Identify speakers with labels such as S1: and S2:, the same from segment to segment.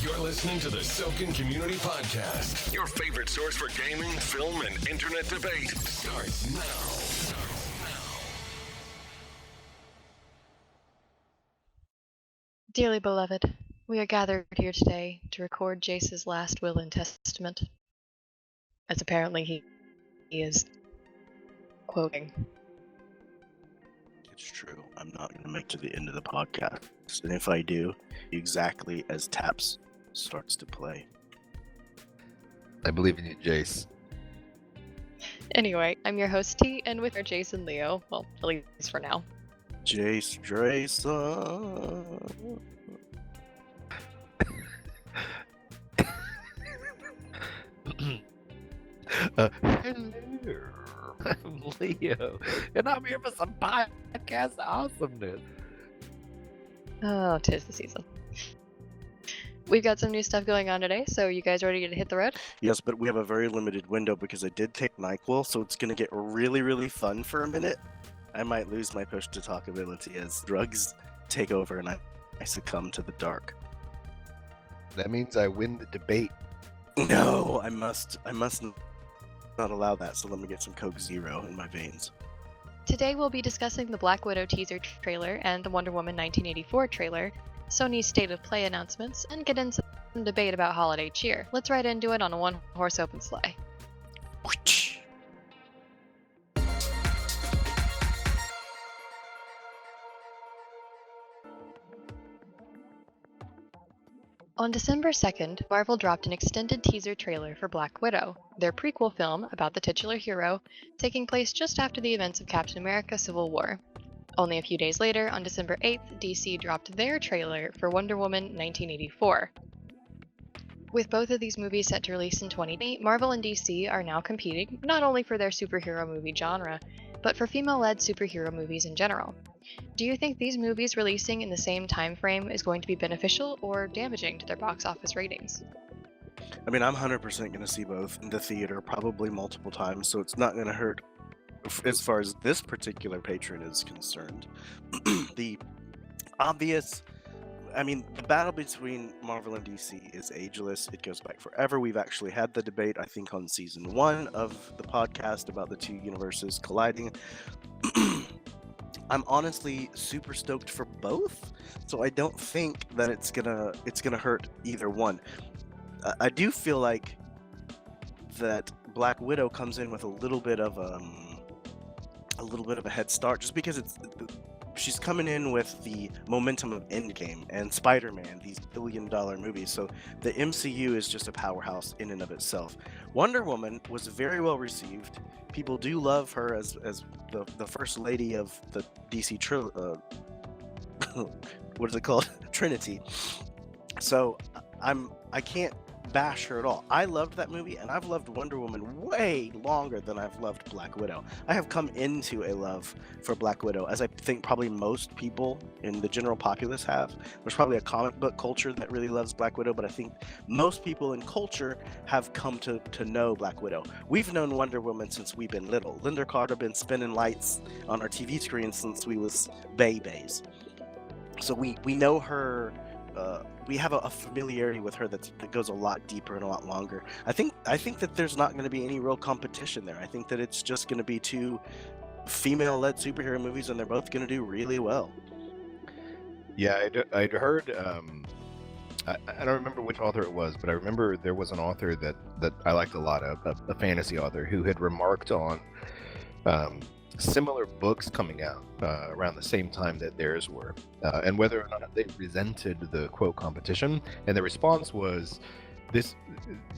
S1: You're listening to the Sokan Community Podcast. Your favorite source for gaming, film, and internet debate starts now.
S2: Dearly beloved, we are gathered here today to record Jace's last will and testament, as apparently he is quoting.
S3: It's true. I'm not going to make it to the end of the podcast. And if I do, exactly as Taps starts to play.
S4: I believe in you, Jace.
S2: Anyway, I'm your host T, and with our Jace and Leo, well, at least for now.
S3: Jace, Drayson.
S4: Hello, I'm Leo, and I'm here for some podcast awesomeness.
S2: Oh, 'tis the season. We've got some new stuff going on today, so you guys ready to hit the road?
S3: Yes, but we have a very limited window because I did take NyQuil, so it's going to get really, really fun for a minute. I might lose my push to talk ability as drugs take over and I succumb to the dark.
S4: That means I win the debate.
S3: No, I must not allow that, so let me get some Coke Zero in my veins.
S2: Today we'll be discussing the Black Widow teaser trailer and the Wonder Woman 1984 trailer, Sony's State of Play announcements, and get into some debate about holiday cheer. Let's right into it on a one-horse open sleigh. On December 2nd, Marvel dropped an extended teaser trailer for Black Widow, their prequel film about the titular hero, taking place just after the events of Captain America: Civil War. Only a few days later, on December 8th, DC dropped their trailer for Wonder Woman 1984. With both of these movies set to release in 2020, Marvel and DC are now competing not only for their superhero movie genre, but for female-led superhero movies in general. Do you think these movies releasing in the same time frame is going to be beneficial or damaging to their box office ratings?
S3: I mean, I'm 100% going to see both in the theater, probably multiple times, so it's not going to hurt as far as this particular patron is concerned. The obvious, I mean, the battle between Marvel and DC is ageless. It goes back forever. We've actually had the debate, I think, on season 1 of the podcast about the two universes colliding. I'm honestly super stoked for both, so I don't think that it's gonna hurt either one. I do feel like that Black Widow comes in with a little bit of a head start, just because she's coming in with the momentum of Endgame and Spider-Man, these billion-dollar movies. So the MCU is just a powerhouse in and of itself. Wonder Woman was very well received. People do love her as the first lady of the DC what is it called? Trinity. So I can't bash her at all. I loved that movie, and I've loved Wonder Woman way longer than I've loved Black Widow. I have come into a love for Black Widow, as I think probably most people in the general populace have. There's probably a comic book culture that really loves Black Widow, but I think most people in culture have come to know Black Widow. We've known Wonder Woman since we've been little. Linda Carter been spinning lights on our TV screen since we was babies. So we know her. We have a familiarity with her that goes a lot deeper and a lot longer. I think that there's not going to be any real competition there. I think that it's just going to be two female-led superhero movies, and they're both going to do really well.
S4: Yeah, I'd heard. I don't remember which author it was, but I remember there was an author that I liked a lot, a fantasy author who had remarked on similar books coming out around the same time that theirs were, and whether or not they resented the quote competition. And the response was,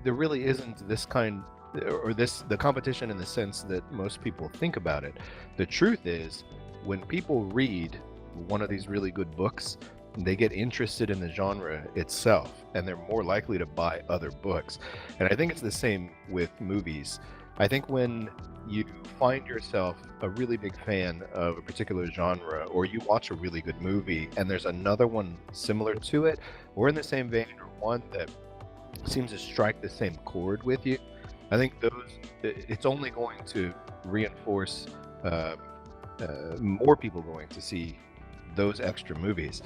S4: there really isn't this kind, or the competition in the sense that most people think about it. The truth is, when people read one of these really good books, they get interested in the genre itself, and they're more likely to buy other books. And I think it's the same with movies. I think when you find yourself a really big fan of a particular genre, or you watch a really good movie and there's another one similar to it, or in the same vein, or one that seems to strike the same chord with you, I think it's only going to reinforce more people going to see those extra movies.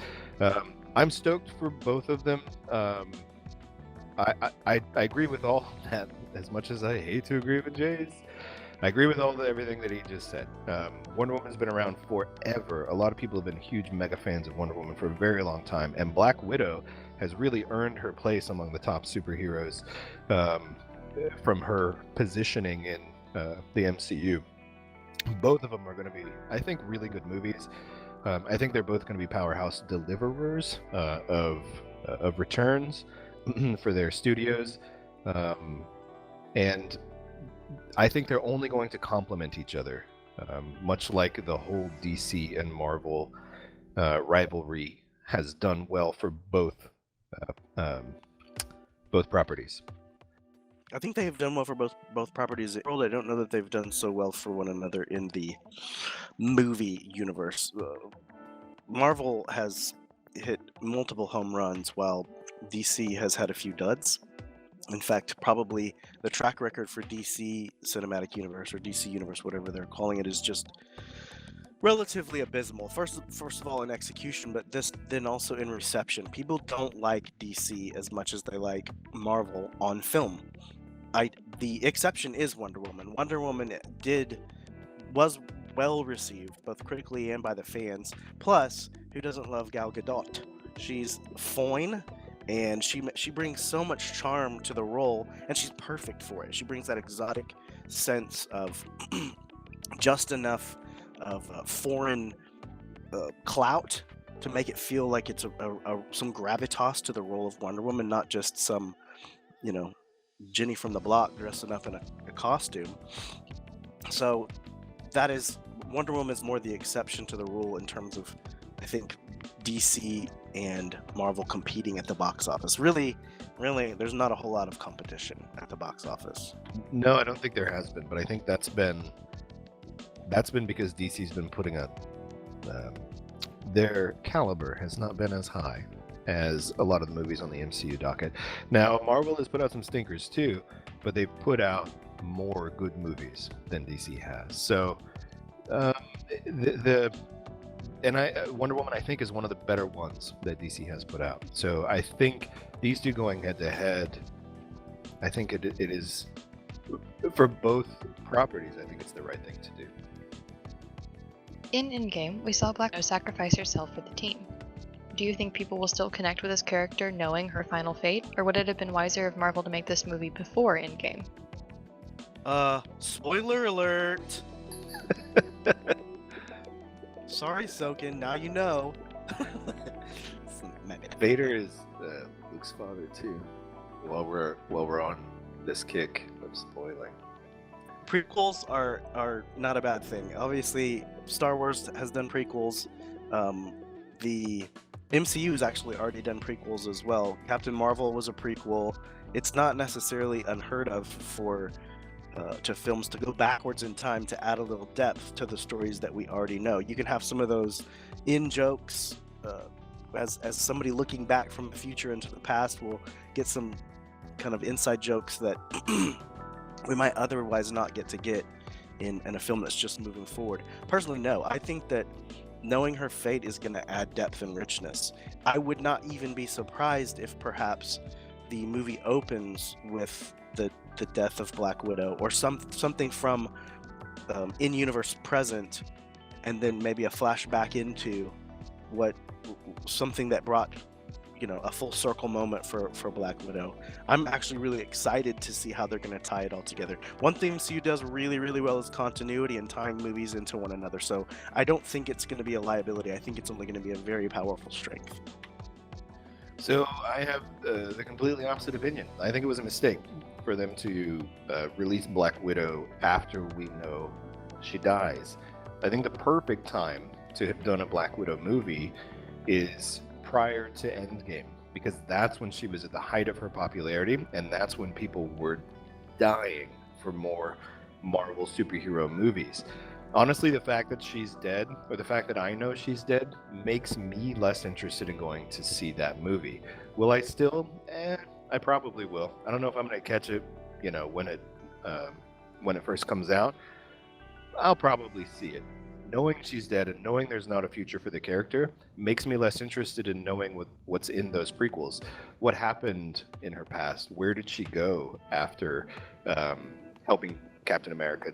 S4: I'm stoked for both of them. I agree with all that. As much as I hate to agree with Jace, I agree with everything that he just said. Wonder Woman's been around forever. A lot of people have been huge mega fans of Wonder Woman for a very long time, and Black Widow has really earned her place among the top superheroes from her positioning in the MCU. Both of them are going to be, I think, really good movies. I think they're both going to be powerhouse deliverers of returns for their studios, and I think they're only going to complement each other, much like the whole DC and Marvel rivalry has done well for both properties.
S3: I think they have done well for both properties. I don't know that they've done so well for one another in the movie universe. Marvel has hit multiple home runs while DC has had a few duds. In fact, probably the track record for DC Cinematic Universe or DC Universe, whatever they're calling it, is just relatively abysmal. First of all, in execution, but then also in reception. People don't like DC as much as they like Marvel on film. The exception is Wonder Woman. Wonder Woman was well received, both critically and by the fans. Plus, who doesn't love Gal Gadot? She's fine, and she brings so much charm to the role, and she's perfect for it. She brings that exotic sense of just enough of foreign clout to make it feel like it's some gravitas to the role of Wonder Woman, not just some, Jenny from the block dressing up in a costume. So that is, Wonder Woman is more the exception to the rule in terms of, I think, DC and Marvel competing at the box office. Really, there's not a whole lot of competition at the box office.
S4: No, I don't think there has been, but I think that's been because DC's been putting their caliber has not been as high as a lot of the movies on the MCU docket. Now, Marvel has put out some stinkers too, but they've put out more good movies than DC has. So, Wonder Woman, I think, is one of the better ones that DC has put out. So I think these two going head to head, I think it is, for both properties, I think it's the right thing to do.
S2: In Endgame, we saw Black Widow sacrifice herself for the team. Do you think people will still connect with this character knowing her final fate, or would it have been wiser of Marvel to make this movie before Endgame?
S3: Spoiler alert! Sorry, Sokan, now you know.
S4: Vader is Luke's father too. While we're on this kick of spoiling.
S3: Prequels are not a bad thing. Obviously, Star Wars has done prequels. The MCU has actually already done prequels as well. Captain Marvel was a prequel. It's not necessarily unheard of for to films to go backwards in time to add a little depth to the stories that we already know. You can have some of those in-jokes as somebody looking back from the future into the past will get some kind of inside jokes that we might otherwise not get in a film that's just moving forward. Personally, no. I think that knowing her fate is going to add depth and richness. I would not even be surprised if perhaps the movie opens with the death of Black Widow or something from in-universe present, and then maybe a flashback into something that brought a full circle moment for Black Widow. I'm actually really excited to see how they're going to tie it all together. One thing MCU does really, really well is continuity and tying movies into one another. So I don't think it's going to be a liability. I think it's only going to be a very powerful strength.
S4: So I have the completely opposite opinion. I think it was a mistake for them to release Black Widow after we know she dies. I think the perfect time to have done a Black Widow movie is prior to Endgame, because that's when she was at the height of her popularity, and that's when people were dying for more Marvel superhero movies. Honestly, the fact that she's dead, or the fact that I know she's dead, makes me less interested in going to see that movie. Will I still? I probably will. I don't know if I'm going to catch it, when it first comes out. I'll probably see it. knowing she's dead and knowing there's not a future for the character makes me less interested in knowing what's in those prequels. What happened in her past? Where did she go after helping Captain America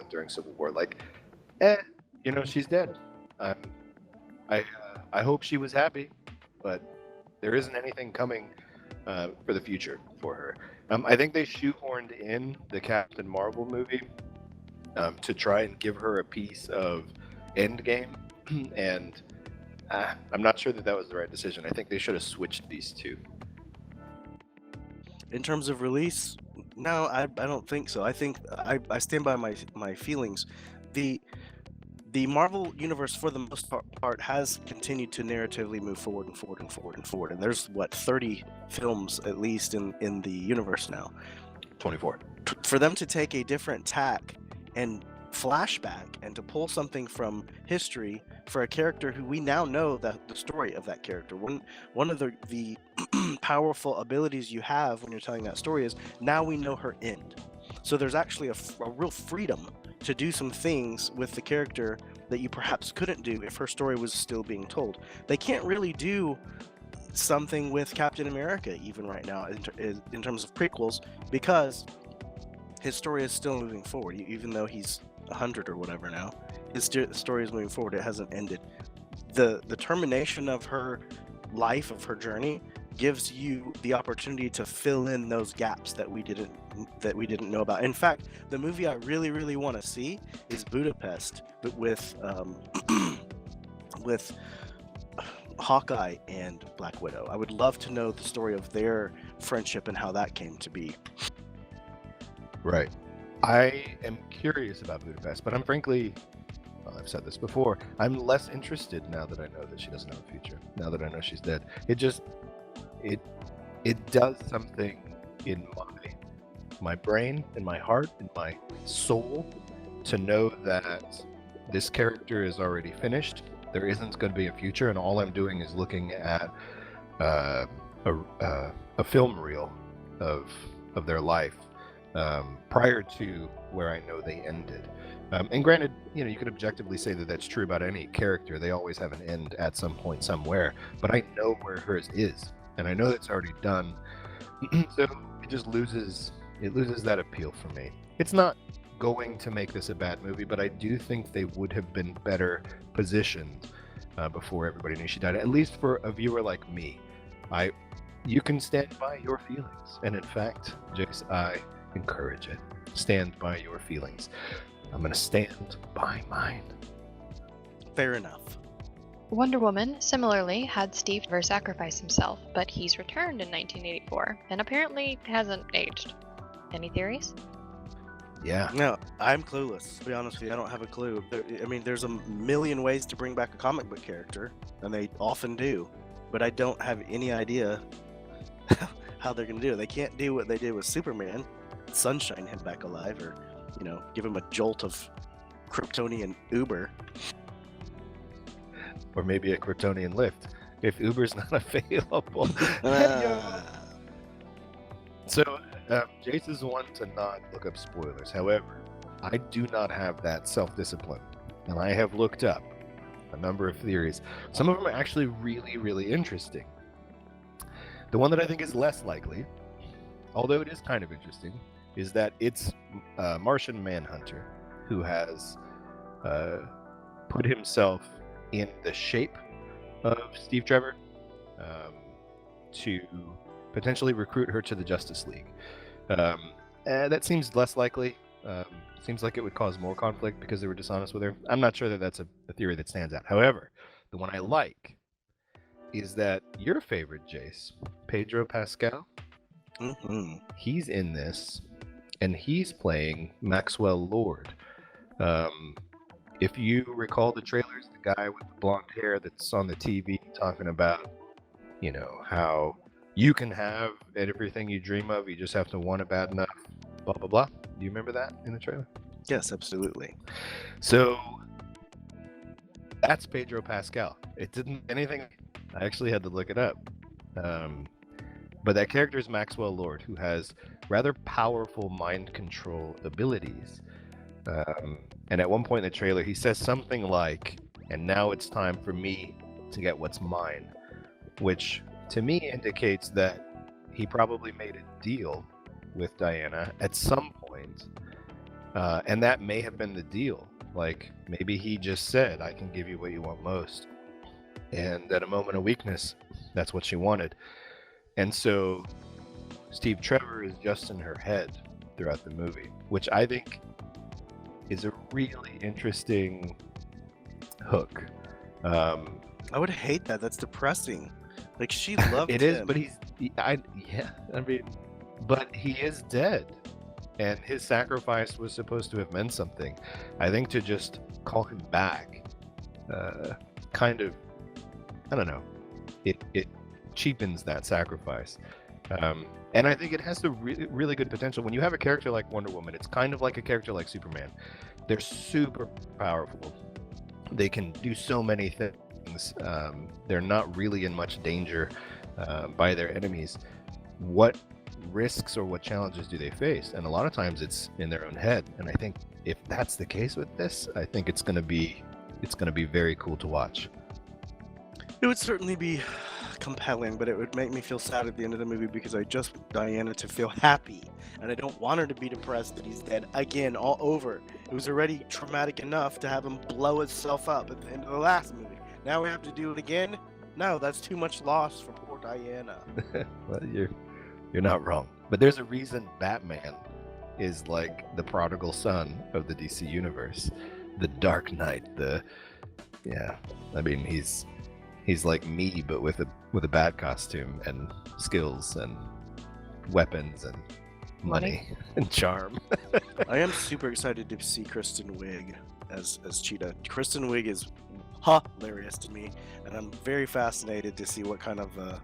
S4: during Civil War? Like, she's dead. I hope she was happy, but there isn't anything coming for the future for her. I think they shoehorned in the Captain Marvel movie to try and give her a piece of Endgame, and I'm not sure that was the right decision. I think they should have switched these two.
S3: In terms of release, no, I don't think so. I think I stand by my feelings. The Marvel universe, for the most part, has continued to narratively move forward and forward and forward and forward. And there's 30 films at least in the universe now.
S4: 24.
S3: For them to take a different tack and flashback and to pull something from history for a character who we now know the story of that character. One of the powerful abilities you have when you're telling that story is now we know her end. So there's actually a real freedom to do some things with the character that you perhaps couldn't do if her story was still being told. They can't really do something with Captain America even right now in terms of prequels, because his story is still moving forward. Even though he's 100 or whatever now, his story is moving forward. It hasn't ended. The termination of her life, of her journey, gives you the opportunity to fill in those gaps that we didn't know about. In fact, the movie I really, really want to see is Budapest, but with with Hawkeye and Black Widow. I would love to know the story of their friendship and how that came to be.
S4: Right. I am curious about Budapest, but I'm frankly, well, I've said this before, I'm less interested now that I know that she doesn't have a future. Now that I know she's dead, it does something in my brain, in my heart, in my soul, to know that this character is already finished. There isn't going to be a future, and all I'm doing is looking at a film reel of their life prior to where I know they ended. And granted, you could objectively say that that's true about any character. They always have an end at some point somewhere, but I know where hers is, and I know that's already done. So it just loses that appeal for me. It's not going to make this a bad movie, but I do think they would have been better positioned before everybody knew she died, at least for a viewer like me. You can stand by your feelings, and in fact, Jace, I encourage it. Stand by your feelings. I'm going to stand by mine.
S3: Fair enough.
S2: Wonder Woman similarly had Steve sacrifice himself, but he's returned in 1984 and apparently hasn't aged. Any theories?
S4: Yeah.
S3: No, I'm clueless. To be honest with you, I don't have a clue. There's a million ways to bring back a comic book character, and they often do, but I don't have any idea how they're going to do it. They can't do what they did with Superman, sunshine him back alive, or give him a jolt of Kryptonian Uber.
S4: Or maybe a Kryptonian lift, if Uber's not available. So, Jace is one to not look up spoilers. However, I do not have that self-discipline, and I have looked up a number of theories. Some of them are actually really, really interesting. The one that I think is less likely, although it is kind of interesting, is that it's Martian Manhunter who has put himself in the shape of Steve Trevor to potentially recruit her to the Justice League. That seems less likely. Seems like it would cause more conflict because they were dishonest with her. I'm not sure that that's a theory that stands out. However, the one I like is that your favorite Jace, Pedro Pascal, he's in this, and he's playing Maxwell Lord. If you recall the trailers, the guy with the blonde hair that's on the TV talking about, how you can have everything you dream of, you just have to want it bad enough, blah, blah, blah. Do you remember that in the trailer?
S3: Yes, absolutely.
S4: So that's Pedro Pascal. It didn't anything. I actually had to look it up. But that character is Maxwell Lord, who has rather powerful mind control abilities. And at one point in the trailer, he says something like, "And now it's time for me to get what's mine," which to me indicates that he probably made a deal with Diana at some point, and that may have been the deal. Like, maybe he just said, "I can give you what you want most," and at a moment of weakness, that's what she wanted. And so Steve Trevor is just in her head throughout the movie, which I think is a really interesting hook.
S3: I would hate that. That's depressing. Like, she loved
S4: It
S3: him.
S4: is, but but he is dead, and his sacrifice was supposed to have meant something. I think to just call him back, kind of, I don't know, it cheapens that sacrifice. And I think it has the really good potential. When you have a character like Wonder Woman, it's kind of like a character like Superman. They're super powerful. They can do so many things. They're not really in much danger by their enemies. What risks or what challenges do they face? And a lot of times it's in their own head. And I think if that's the case with this, I think it's going to be very cool to watch.
S3: It would certainly be compelling, but it would make me feel sad at the end of the movie because I just want Diana to feel happy, and I don't want her to be depressed that he's dead again, all over. It was already traumatic enough to have him blow himself up at the end of the last movie. Now we have to do it again? No, that's too much loss for poor Diana.
S4: Well, you're not wrong. But there's a reason Batman is like the prodigal son of the DC universe, the Dark Knight. I mean, he's like me, but with a bad costume and skills and weapons and money and charm.
S3: I am super excited to see Kristen Wiig as Cheetah. Kristen Wiig is hilarious to me, and I'm very fascinated to see what kind of a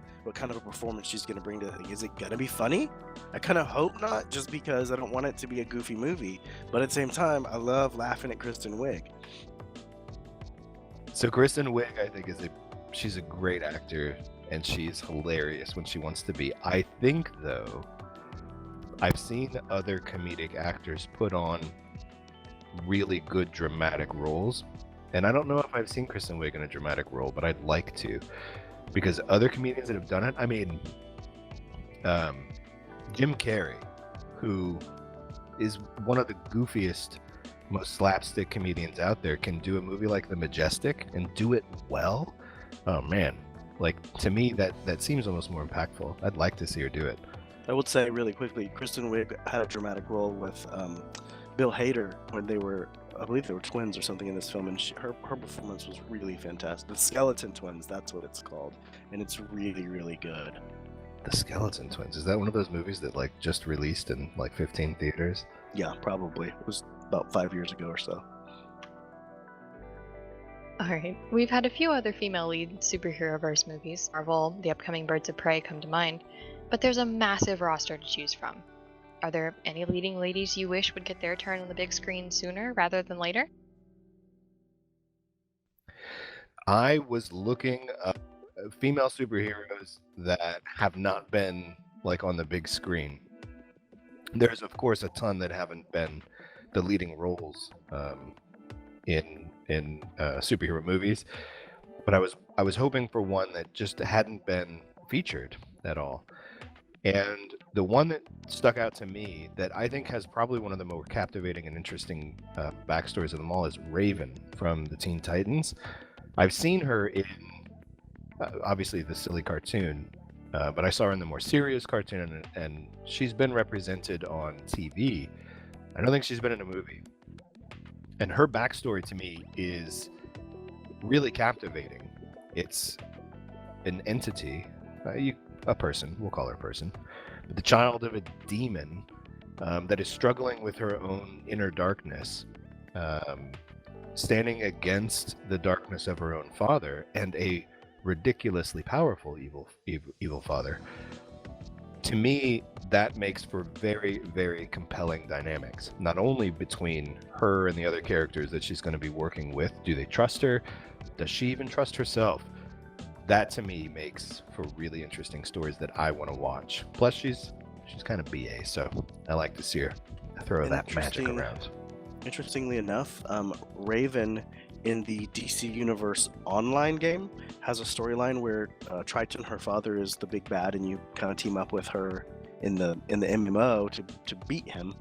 S3: performance she's going to bring to the thing. Is it going to be funny? I kind of hope not, just because I don't want it to be a goofy movie, but at the same time, I love laughing at Kristen Wiig.
S4: So Kristen Wiig, I think, she's a great actor, and she's hilarious when she wants to be. I think, though, I've seen other comedic actors put on really good dramatic roles, and I don't know if I've seen Kristen Wiig in a dramatic role, but I'd like to, because other comedians that have done it, I mean, Jim Carrey, who is one of the goofiest, most slapstick comedians out there, can do a movie like The Majestic and do it well. Oh man, like, to me that seems almost more impactful. I'd like to see her do it.
S3: I would say really quickly, Kristen Wiig had a dramatic role with Bill Hader when I believe they were twins or something in this film, and her performance was really fantastic. The Skeleton Twins, that's what it's called, and it's really, really good.
S4: The Skeleton Twins, is that one of those movies that like just released in like 15 theaters?
S3: Yeah, probably. It was about 5 years ago or so.
S2: Alright, we've had a few other female lead superhero-verse movies. Marvel, the upcoming Birds of Prey come to mind, but there's a massive roster to choose from. Are there any leading ladies you wish would get their turn on the big screen sooner rather than later?
S4: I was looking up female superheroes that have not been like on the big screen. There's of course a ton that haven't been the leading roles in superhero movies, but I was hoping for one that just hadn't been featured at all. And the one that stuck out to me that I think has probably one of the more captivating and interesting backstories of them all is Raven from the Teen Titans. I've seen her in obviously the silly cartoon, but I saw her in the more serious cartoon, and she's been represented on TV. I don't think she's been in a movie. And her backstory to me is really captivating. It's an entity, a person, we'll call her a person, but the child of a demon that is struggling with her own inner darkness, standing against the darkness of her own father and a ridiculously powerful evil father. To me, that makes for very, very compelling dynamics, not only between her and the other characters that she's going to be working with. Do they trust her? Does she even trust herself? That to me makes for really interesting stories that I want to watch. Plus she's kind of BA, so I like to see her throw that magic around.
S3: interestingly enough, Raven in the DC Universe online game has a storyline where Triton, her father, is the big bad, and you kind of team up with her in the MMO to beat him.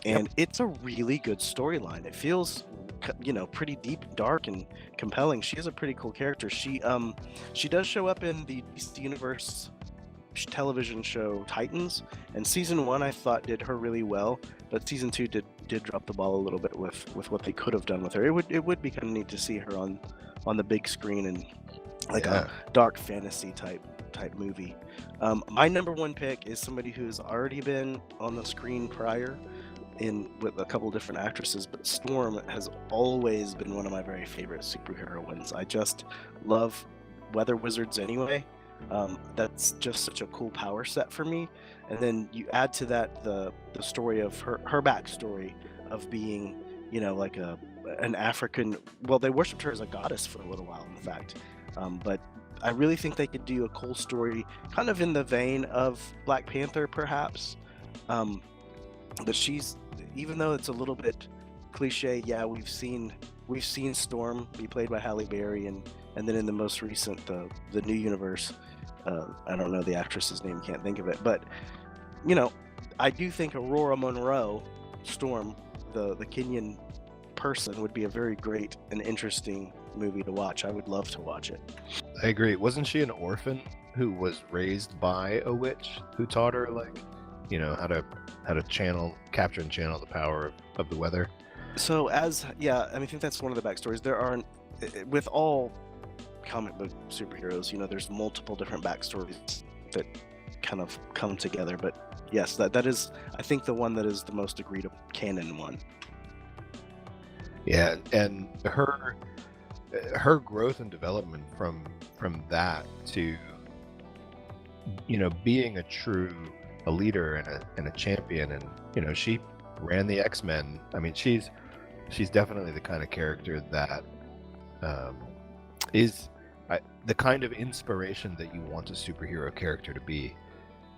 S3: And it's a really good storyline. It feels, pretty deep, dark, and compelling. She is a pretty cool character. She does show up in the DC Universe television show Titans, and season 1 I thought did her really well, but season 2 did drop the ball a little bit with what they could have done with her. It would be kind of neat to see her on the big screen and like a dark fantasy type movie. My number 1 pick is somebody who's already been on the screen prior with a couple different actresses, but Storm has always been one of my very favorite superheroines. I just love weather wizards anyway. That's just such a cool power set for me. And then you add to that the story of her backstory of being, like an African. Well, they worshipped her as a goddess for a little while, in fact. But I really think they could do a cool story, kind of in the vein of Black Panther, perhaps. But she's, even though it's a little bit cliche, we've seen Storm be played by Halle Berry, and then in the most recent, the new universe, I don't know the actress's name, can't think of it, but I do think Aurora Monroe, Storm, the Kenyan person, would be a very great and interesting movie to watch. I would love to watch it.
S4: I agree. Wasn't she an orphan who was raised by a witch who taught her how to capture and channel the power of the weather?
S3: So I think that's one of the backstories. There are, with all comic book superheroes, there's multiple different backstories that kind of come together. But yes, that is, I think, the one that is the most agreed upon canon one.
S4: Yeah, and her growth and development from that to being a leader and a champion, and she ran the X-Men. I mean, she's definitely the kind of character that is the kind of inspiration that you want a superhero character to be.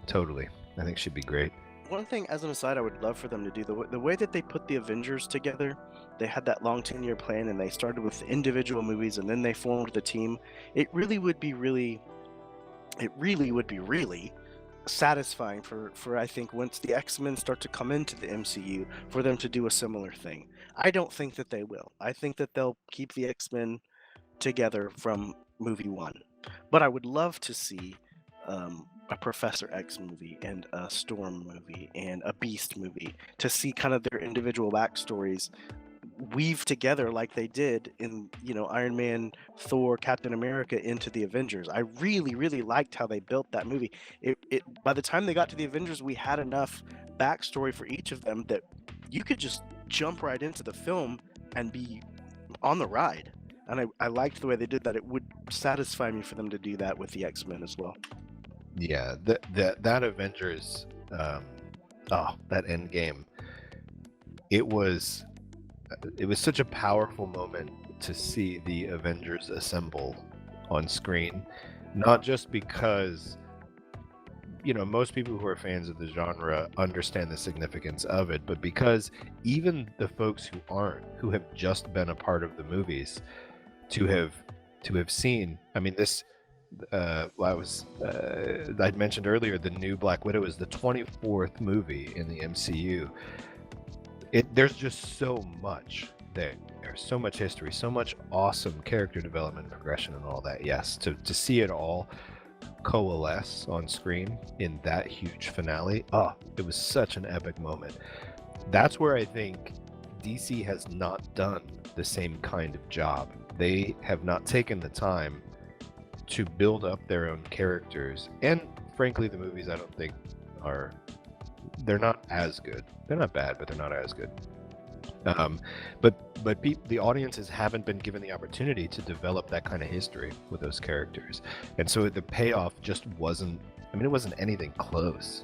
S4: Totally. I think she'd be great.
S3: One thing, as an aside, I would love for them to do, the way that they put the Avengers together, they had that long 10-year plan, and they started with individual movies, and then they formed the team. It really would be really satisfying for I think, once the X-Men start to come into the MCU, for them to do a similar thing. I don't think that they will. I think that they'll keep the X-Men together from movie 1. But I would love to see a Professor X movie and a Storm movie and a Beast movie, to see kind of their individual backstories weave together like they did in Iron Man, Thor, Captain America into the Avengers. I really, really liked how they built that movie. It by the time they got to the Avengers, we had enough backstory for each of them that you could just jump right into the film and be on the ride. And I liked the way they did that. It would satisfy me for them to do that with the X-Men as well.
S4: Yeah, that Avengers, that end game, it was such a powerful moment to see the Avengers assemble on screen, not just because most people who are fans of the genre understand the significance of it, but because even the folks who have just been a part of the movies, to have seen, I mean, this I'd mentioned earlier, the new Black Widow is the 24th movie in the MCU. There's just so much there. There's so much history, so much awesome character development, progression, and all that. Yes, to see it all coalesce on screen in that huge finale, it was such an epic moment. That's where I think DC has not done the same kind of job. They have not taken the time to build up their own characters, and frankly, the movies, I don't think they're not as good. They're not bad, but they're not as good. But the audiences haven't been given the opportunity to develop that kind of history with those characters, and so the payoff just wasn't. I mean, it wasn't anything close.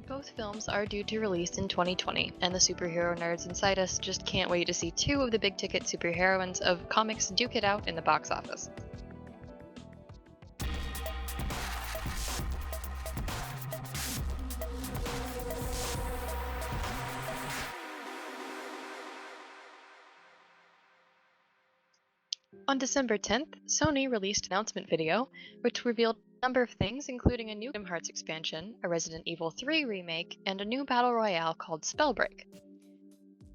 S2: Both films are due to release in 2020, and the superhero nerds inside us just can't wait to see 2 of the big-ticket superheroines of comics duke it out in the box office. On December 10th, Sony released an announcement video, which revealed a number of things, including a new Kingdom Hearts expansion, a Resident Evil 3 remake, and a new Battle Royale called Spellbreak.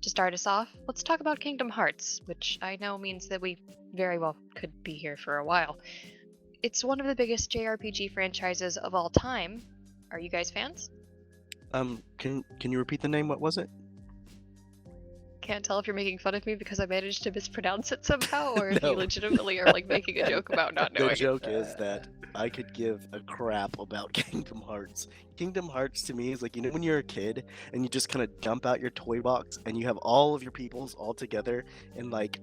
S2: To start us off, let's talk about Kingdom Hearts, which I know means that we very well could be here for a while. It's one of the biggest JRPG franchises of all time. Are you guys fans?
S3: Can you repeat the name? What was it?
S2: Can't tell if you're making fun of me because I managed to mispronounce it somehow, or if
S3: No.
S2: you legitimately are like making a joke about not knowing.
S3: The joke is that I could give a crap about Kingdom Hearts. Kingdom Hearts to me is like, you know, when you're a kid and you just kind of dump out your toy box and you have all of your peoples all together, and like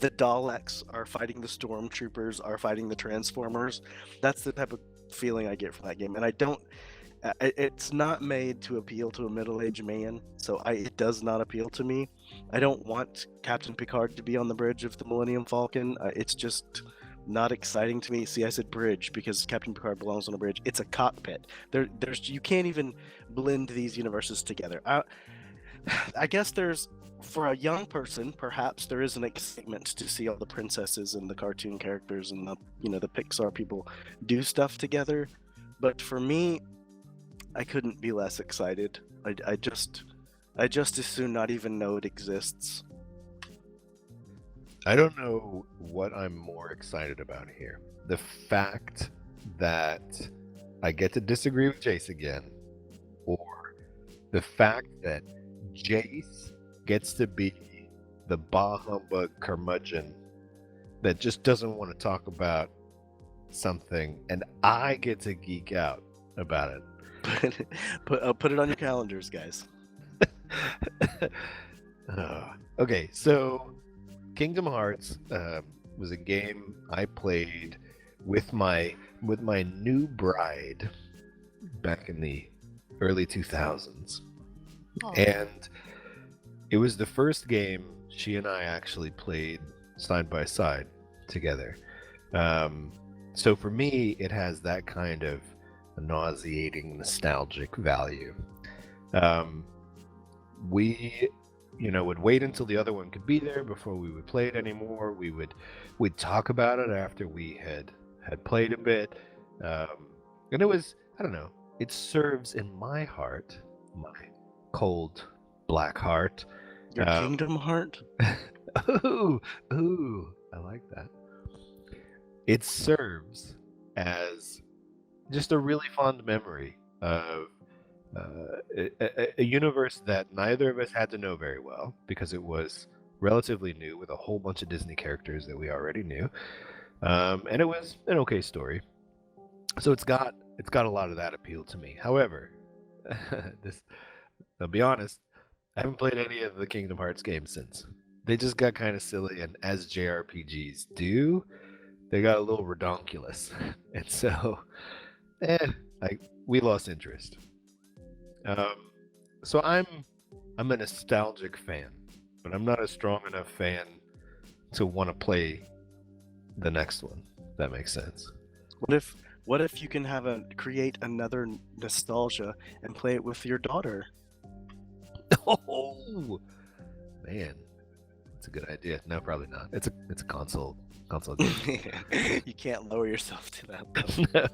S3: the Daleks are fighting the Stormtroopers, are fighting the Transformers. That's the type of feeling I get from that game. And I don't. It's not made to appeal to a middle-aged man, so it does not appeal to me. I don't want Captain Picard to be on the bridge of the Millennium Falcon. It's just not exciting to me. See, I said bridge because Captain Picard belongs on a bridge. It's a cockpit. There's you can't even blend these universes together. I guess there's, for a young person, perhaps there is an excitement to see all the princesses and the cartoon characters and the Pixar people do stuff together. But for me, I couldn't be less excited. I just as soon not even know it exists.
S4: I don't know what I'm more excited about here. The fact that I get to disagree with Jace again, or the fact that Jace gets to be the bah humbug curmudgeon that just doesn't want to talk about something, and I get to geek out about it.
S3: Put it on your calendars, guys.
S4: Okay, so Kingdom Hearts was a game I played with my new bride back in the early 2000s.
S2: Oh.
S4: And it was the first game she and I actually played side by side together. So for me, it has that kind of nauseating nostalgic value. We would wait until the other one could be there before we would play it anymore. We'd talk about it after we had played a bit, and it was, I don't know, it serves in my heart, my cold black heart,
S3: Your Kingdom Heart.
S4: ooh, I like that. It serves as just a really fond memory of a universe that neither of us had to know very well because it was relatively new with a whole bunch of Disney characters that we already knew, and it was an okay story. So it's got a lot of that appeal to me. However, I'll be honest, I haven't played any of the Kingdom Hearts games since. They just got kind of silly, and as JRPGs do, they got a little redonkulous, and so we lost interest. So I'm a nostalgic fan, but I'm not a strong enough fan to want to play the next one. If that makes sense.
S3: What if you can create another nostalgia and play it with your daughter?
S4: Oh man, that's a good idea. No, probably not. It's a console game.
S3: You can't lower yourself to that level.
S4: No.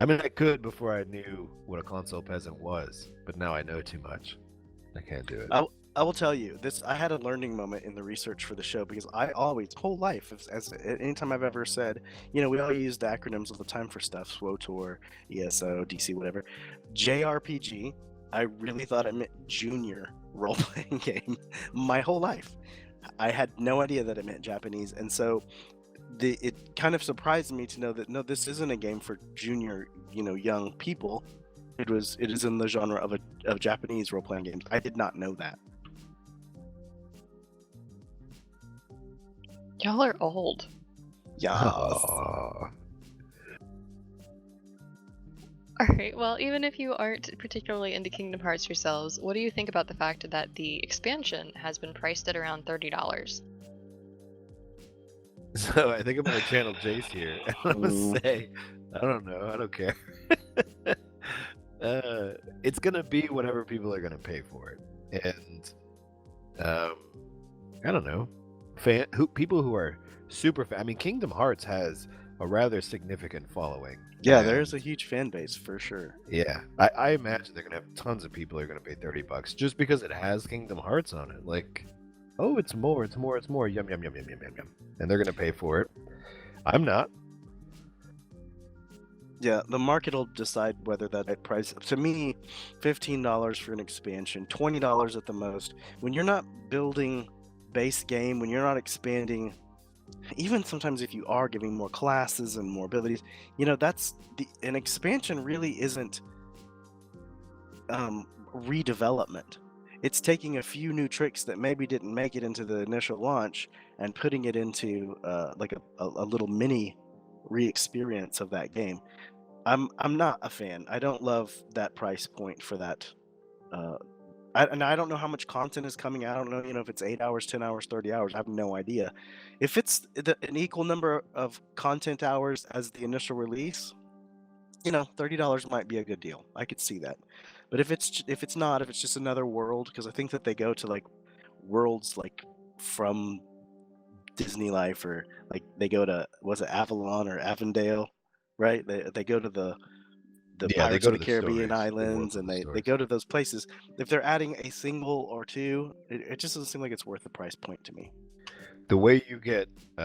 S4: I mean, I could before I knew what a console peasant was, but now I know too much. I can't do it.
S3: I will tell you this. I had a learning moment in the research for the show because I always, whole life, as anytime I've ever said, we all use the acronyms all the time for stuff: SWOTOR, ESO, DC, whatever. JRPG. I really thought it meant junior role-playing game my whole life. I had no idea that it meant Japanese, and so it kind of surprised me to know that no, this isn't a game for junior, young people. It is in the genre of Japanese role-playing games. I did not know that.
S2: Y'all are old.
S3: Yes.
S4: Aw.
S2: Alright, well, even if you aren't particularly into Kingdom Hearts yourselves, what do you think about the fact that the expansion has been priced at around $30?
S4: So I think I'm gonna channel Jace here, and I'm gonna say, I don't know, I don't care. It's gonna be whatever people are gonna pay for it, and I don't know. people who are super fan. I mean, Kingdom Hearts has a rather significant following.
S3: Yeah, there's a huge fan base for sure.
S4: Yeah, I imagine they're gonna have tons of people who are gonna pay $30 just because it has Kingdom Hearts on it. Like, oh, it's more. Yum yum yum yum yum yum yum, and they're gonna pay for it. I'm not.
S3: Yeah, the market will decide whether that price. To me, $15 for an expansion, $20 at the most. When you're not building base game, when you're not expanding, even sometimes if you are giving more classes and more abilities, that's an expansion really isn't redevelopment. It's taking a few new tricks that maybe didn't make it into the initial launch and putting it into like a little mini re-experience of that game. I'm not a fan. I don't love that price point for that. And I don't know how much content is coming out. I don't know, if it's 8 hours, 10 hours, 30 hours. I have no idea. If it's an equal number of content hours as the initial release, $30 might be a good deal. I could see that. But if it's just another world, because I think that they go to like worlds like from Disney Life, or like they go to, was it Avalon or Avondale, right? They go to the Pirates of the Caribbean islands, and they go to those places. If they're adding a single or two, it just doesn't seem like it's worth the price point to me.
S4: The way you get me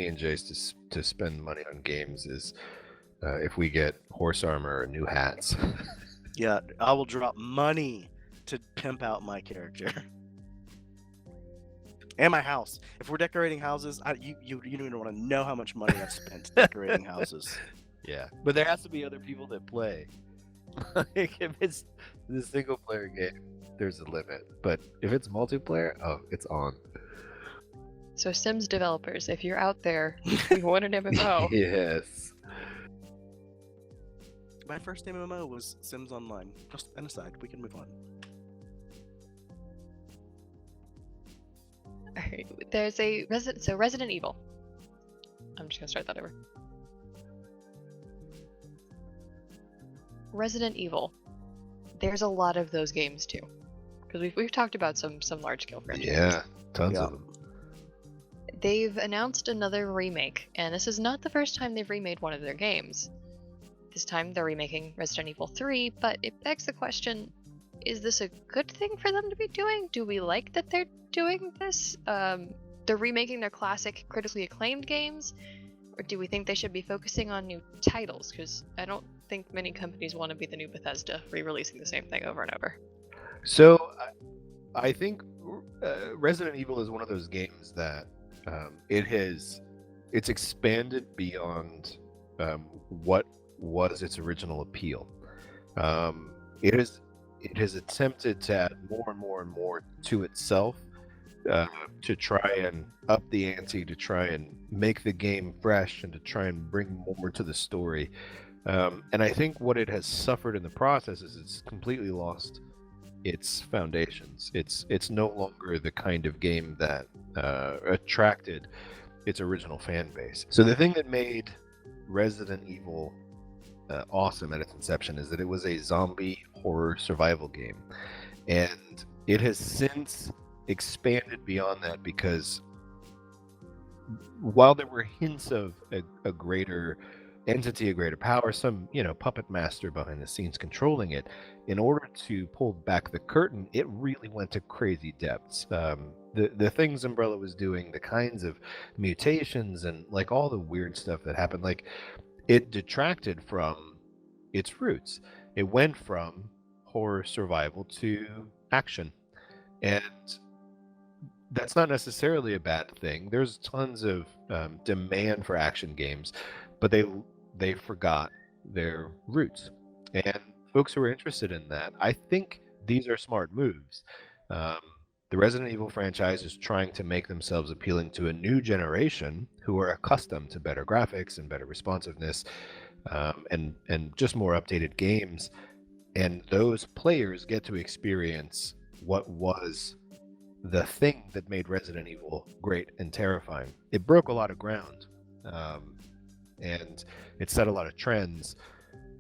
S4: and Jace to spend money on games is if we get horse armor or new hats.
S3: Yeah, I will drop money to pimp out my character. And my house. If we're decorating houses, you don't even want to know how much money I've spent decorating houses.
S4: Yeah, but there has to be other people that play. Like, if it's the single player game, there's a limit. But if it's multiplayer, it's on.
S2: So Sims developers, if you're out there, we want an MMO.
S4: Yes.
S3: My first MMO was Sims Online. Just an aside, we can move on.
S2: Alright, there's a Resident Evil. I'm just gonna start that over. Resident Evil. There's a lot of those games too, because we've talked about some large scale franchises.
S4: Yeah, tons of them.
S2: They've announced another remake, and this is not the first time they've remade one of their games. This time they're remaking Resident Evil 3, but it begs the question, is this a good thing for them to be doing? Do we like that they're doing this? They're remaking their classic, critically acclaimed games? Or do we think they should be focusing on new titles? Because I don't think many companies want to be the new Bethesda, re-releasing the same thing over and over.
S4: So, I think Resident Evil is one of those games that it's expanded beyond what was its original appeal. It has attempted to add more and more and more to itself to try and up the ante, to try and make the game fresh, and to try and bring more to the story. And I think what it has suffered in the process is it's completely lost its foundations. It's no longer the kind of game that attracted its original fan base. So the thing that made Resident Evil awesome at its inception is that it was a zombie horror survival game, and it has since expanded beyond that, because while there were hints of a greater entity, a greater power, some puppet master behind the scenes controlling it, in order to pull back the curtain, it really went to crazy depths. The things Umbrella was doing, the kinds of mutations and like all the weird stuff that happened, like it detracted from its roots. It went from horror survival to action, and that's not necessarily a bad thing. There's tons of demand for action games, but they forgot their roots. And folks who are interested in that, I think these are smart moves. The Resident Evil franchise is trying to make themselves appealing to a new generation who are accustomed to better graphics and better responsiveness, and just more updated games. And those players get to experience what was the thing that made Resident Evil great and terrifying. It broke a lot of ground, and it set a lot of trends,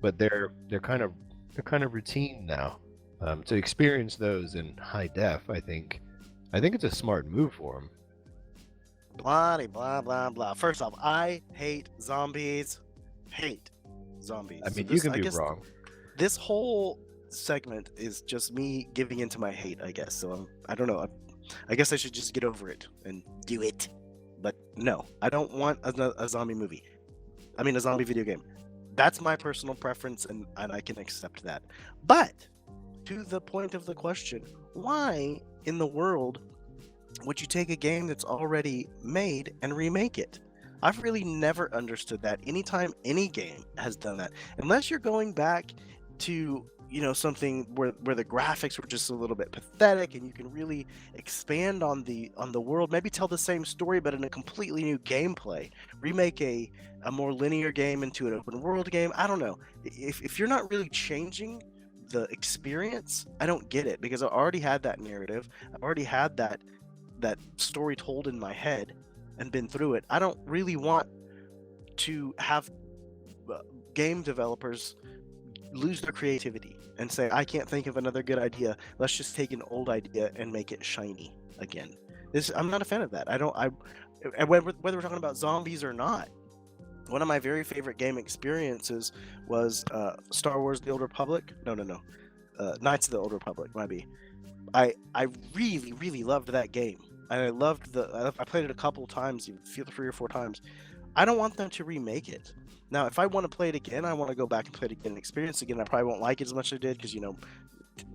S4: but they're kind of routine now. To experience those in high def, I think, I think it's a smart move for him.
S3: Blah, blah, blah, blah. First off, I hate zombies. Hate zombies.
S4: I mean,
S3: So
S4: you
S3: this,
S4: can
S3: I
S4: be
S3: guess
S4: wrong.
S3: this whole segment is just me giving into my hate, I guess. So I don't know. I guess I should just get over it and do it. But no, I don't want a zombie movie. I mean, a zombie video game. That's my personal preference, and I can accept that. But to the point of the question, why in the world would you take a game that's already made and remake it? I've really never understood that. Anytime any game has done that, unless you're going back to something where the graphics were just a little bit pathetic and you can really expand on the world, maybe tell the same story but in a completely new gameplay, remake a more linear game into an open world game. I don't know, if you're not really changing the experience, I don't get it, because I already had that narrative, I've already had that story told in my head and been through it. I don't really want to have game developers lose their creativity and say, I can't think of another good idea, let's just take an old idea and make it shiny again. I'm not a fan of that. Whether we're talking about zombies or not, one of my very favorite game experiences was Star Wars The Old Republic. No. Knights of the Old Republic, might be. I really, really loved that game. And I loved I played it a couple times, 3 or 4 times. I don't want them to remake it. Now, if I want to play it again, I want to go back and play it again and experience it again. I probably won't like it as much as I did because,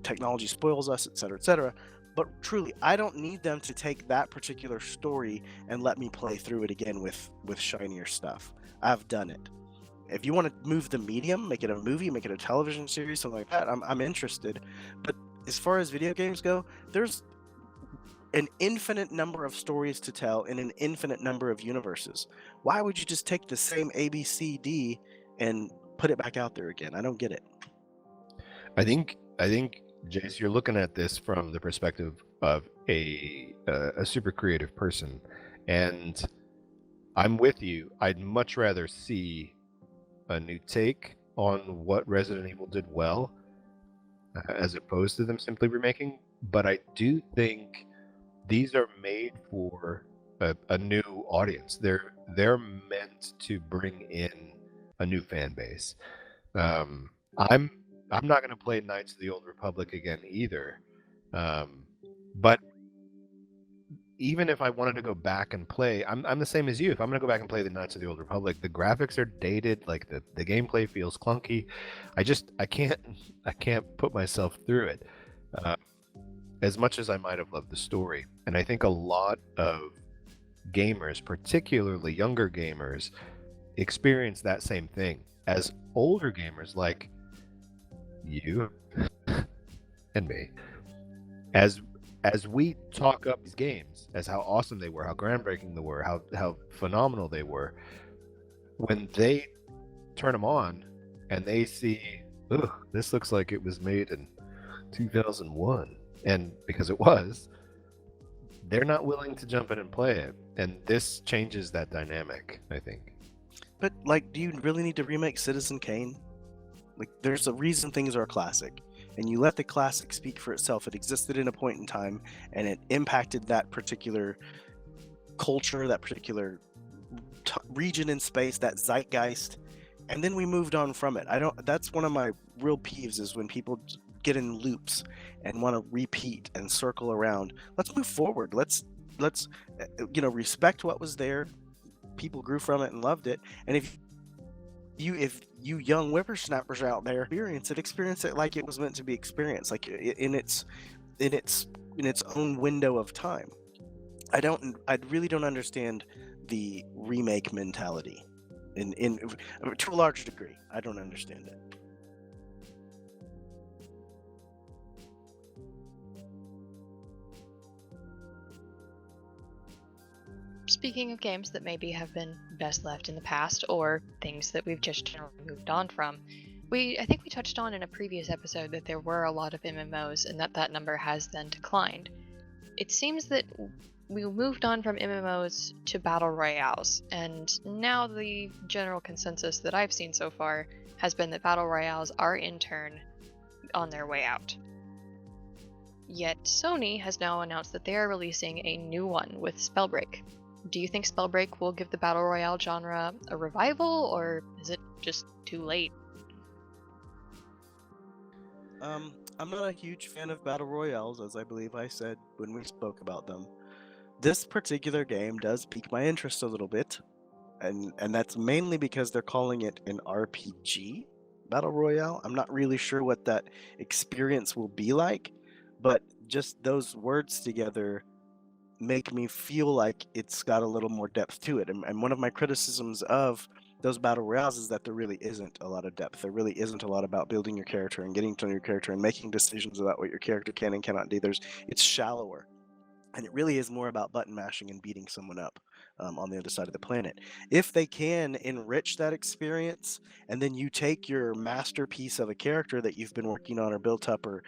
S3: technology spoils us, etc., etc. But truly, I don't need them to take that particular story and let me play through it again with shinier stuff. I've done it. If you want to move the medium, make it a movie, make it a television series, something like that, I'm interested. But as far as video games go, there's an infinite number of stories to tell in an infinite number of universes. Why would you just take the same ABCD and put it back out there again? I don't get it.
S4: I think Jace, you're looking at this from the perspective of a super creative person, and I'm with you. I'd much rather see a new take on what Resident Evil did well, as opposed to them simply remaking. But I do think these are made for a new audience. They're meant to bring in a new fan base. I'm not going to play Knights of the Old Republic again either. But even if I wanted to go back and play, I'm the same as you. If I'm going to go back and play the Knights of the Old Republic, the graphics are dated, like the gameplay feels clunky. I can't put myself through it. As much as I might have loved the story. And I think a lot of gamers, particularly younger gamers, experience that same thing. As older gamers like you and me, as we talk up these games as how awesome they were, how groundbreaking they were, how phenomenal they were, when they turn them on and they see, ugh, this looks like it was made in 2001, and because it was, they're not willing to jump in and play it, and this changes that dynamic, I think.
S3: But do you really need to remake Citizen Kane? There's a reason things are a classic, and you let the classic speak for itself. It existed in a point in time, and it impacted that particular culture, that particular region in space, that zeitgeist, and then we moved on from it. That's one of my real peeves, is when people get in loops and want to repeat and circle around. Let's move forward. Let's respect what was there. People grew from it and loved it. And if you young whippersnappers out there experience it like it was meant to be experienced, like in its own window of time. I really don't understand the remake mentality in to a large degree. I don't understand it.
S2: Speaking of games that maybe have been best left in the past, or things that we've just generally moved on from, I think we touched on in a previous episode that there were a lot of MMOs and that number has then declined. It seems that we moved on from MMOs to Battle Royales, and now the general consensus that I've seen so far has been that Battle Royales are in turn on their way out. Yet Sony has now announced that they are releasing a new one with Spellbreak. Do you think Spellbreak will give the Battle Royale genre a revival, or is it just too late?
S3: I'm not a huge fan of Battle Royales, as I believe I said when we spoke about them. This particular game does pique my interest a little bit, and that's mainly because they're calling it an RPG Battle Royale. I'm not really sure what that experience will be like, but just those words together make me feel like it's got a little more depth to it. And one of my criticisms of those battle royales is that there really isn't a lot of depth. There really isn't a lot about building your character and getting to know your character and making decisions about what your character can and cannot do. It's shallower, and it really is more about button mashing and beating someone up on the other side of the planet. If they can enrich that experience, and then you take your masterpiece of a character that you've been working on or built up or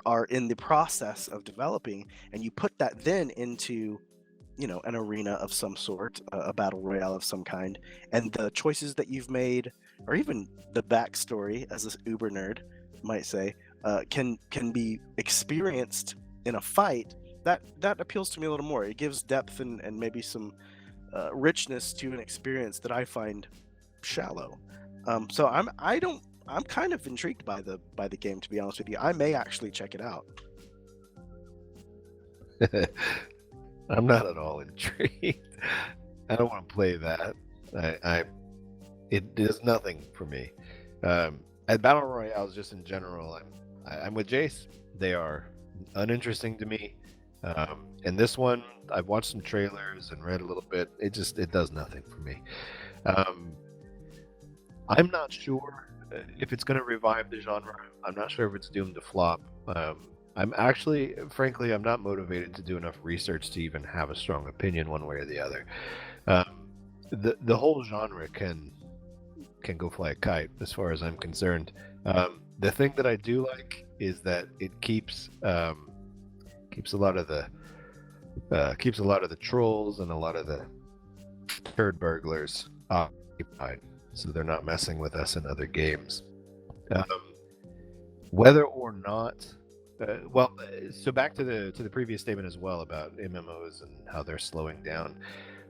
S3: are in the process of developing, and you put that then into an arena of some sort, a battle royale of some kind, and the choices that you've made, or even the backstory, as this uber nerd might say, can be experienced in a fight. That appeals to me a little more. It gives depth and maybe some richness to an experience that I find shallow. So I'm kind of intrigued by the game, to be honest with you. I may actually check it out.
S4: I'm not at all intrigued. I don't want to play that. It does nothing for me. At battle royales, just in general, I'm with Jace. They are uninteresting to me. And this one, I've watched some trailers and read a little bit. It does nothing for me. I'm not sure if it's going to revive the genre. I'm not sure if it's doomed to flop. Frankly, I'm not motivated to do enough research to even have a strong opinion one way or the other. The whole genre can go fly a kite as far as I'm concerned. The thing that I do like is that it keeps a lot of the trolls and a lot of the turd burglars occupied, so they're not messing with us in other games. Whether or not, so back to the previous statement as well about MMOs and how they're slowing down.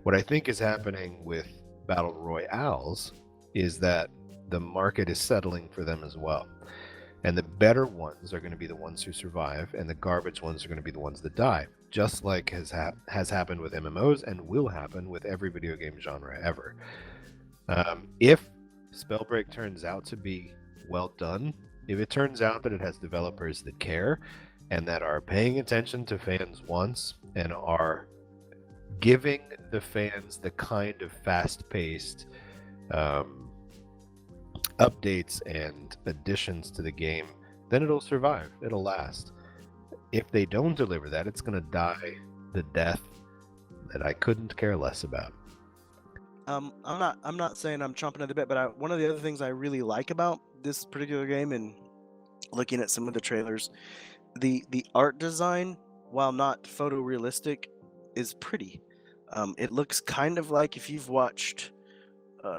S4: What I think is happening with battle royales is that the market is settling for them as well. And the better ones are going to be the ones who survive, and the garbage ones are going to be the ones that die, just like has happened with MMOs and will happen with every video game genre ever. If Spellbreak turns out to be well done, if it turns out that it has developers that care and that are paying attention to fans' wants and are giving the fans the kind of fast-paced updates and additions to the game, then it'll survive. It'll last. If they don't deliver that, it's going to die the death that I couldn't care less about.
S3: I'm not saying I'm chomping at the bit, but one of the other things I really like about this particular game, and looking at some of the trailers, the art design, while not photorealistic, is pretty. It looks kind of like if you've watched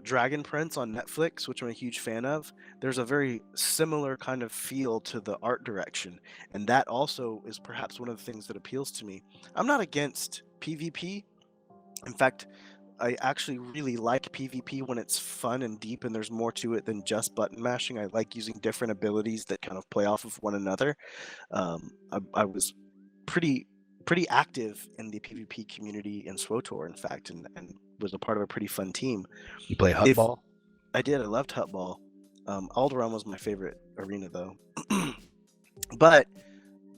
S3: Dragon Prince on Netflix, which I'm a huge fan of. There's a very similar kind of feel to the art direction, and that also is perhaps one of the things that appeals to me. I'm not against PvP. In fact, I actually really like PvP when it's fun and deep and there's more to it than just button mashing. I like using different abilities that kind of play off of one another. I was pretty active in the PvP community in SWTOR, in fact, and was a part of a pretty fun team.
S4: You play Hutball?
S3: I did. I loved Hutball. Alderaan was my favorite arena, though. But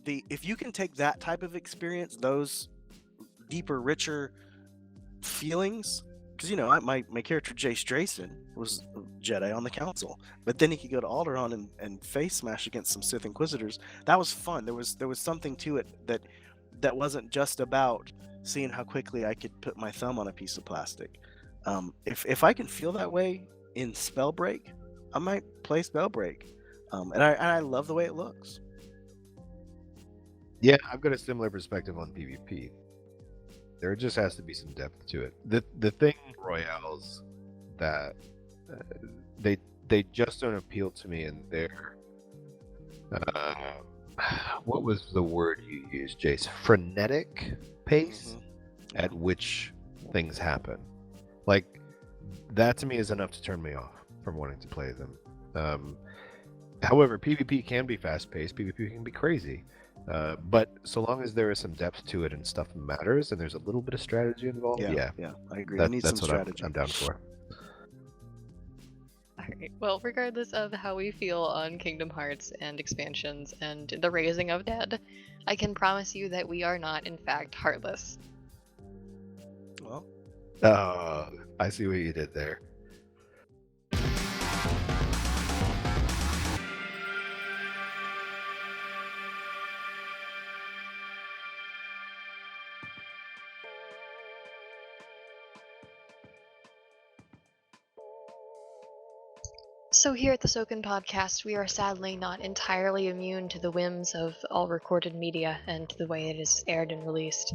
S3: if you can take that type of experience, those deeper, richer feelings, because my character Jace Drayson was a Jedi on the Council, but then he could go to Alderaan and face smash against some Sith Inquisitors. That was fun. There was something to it that wasn't just about seeing how quickly I could put my thumb on a piece of plastic. If I can feel that way in Spellbreak, I might play Spellbreak. And I love the way it looks.
S4: Yeah, I've got a similar perspective on PvP. There just has to be some depth to it. The thing royales that they just don't appeal to me, and they're what was the word you used, Jace? Frenetic pace at which things happen. Like, that to me is enough to turn me off from wanting to play them. However, PvP can be fast-paced. PvP can be crazy. But so long as there is some depth to it and stuff matters and there's a little bit of strategy involved, yeah,
S3: I agree. I need some strategy.
S4: I'm down for.
S2: Alright, well, regardless of how we feel on Kingdom Hearts and expansions and the raising of dead, I can promise you that we are not, in fact, heartless.
S3: Well,
S4: I see what you did there.
S2: So here at the Sokan Podcast, we are sadly not entirely immune to the whims of all recorded media and the way it is aired and released.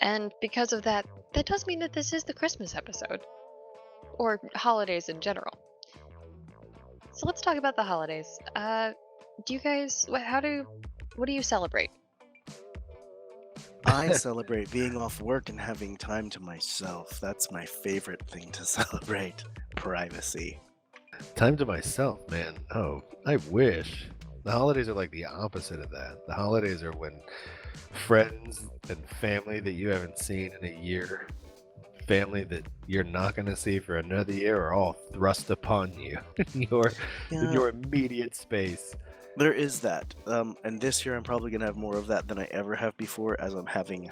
S2: And because of that, that does mean that this is the Christmas episode. Or holidays in general. So let's talk about the holidays. Do you guys, what do you celebrate?
S3: I celebrate being off work and having time to myself. That's my favorite thing to celebrate. Privacy.
S4: Time to myself, man. Oh, I wish. The holidays are like the opposite of that. The holidays are when friends and family that you haven't seen in a year, family that you're not going to see for another year, are all thrust upon you in your immediate space.
S3: There is that. And this year I'm probably going to have more of that than I ever have before, as I'm having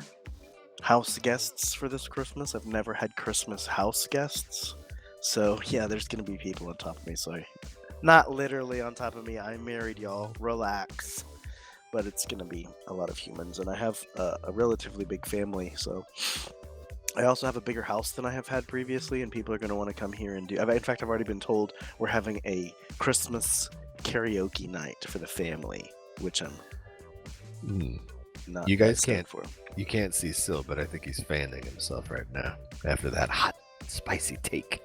S3: house guests for this Christmas. I've never had Christmas house guests. So, yeah, there's going to be people on top of me. So, not literally on top of me. I'm married, y'all. Relax. But it's going to be a lot of humans. And I have a relatively big family. So, I also have a bigger house than I have had previously. And people are going to want to come here and do... In fact, I've already been told we're having a Christmas karaoke night for the family. Which I'm not...
S4: You guys can't... You can't see Sil, but I think he's fanning himself right now. After that hot, spicy take.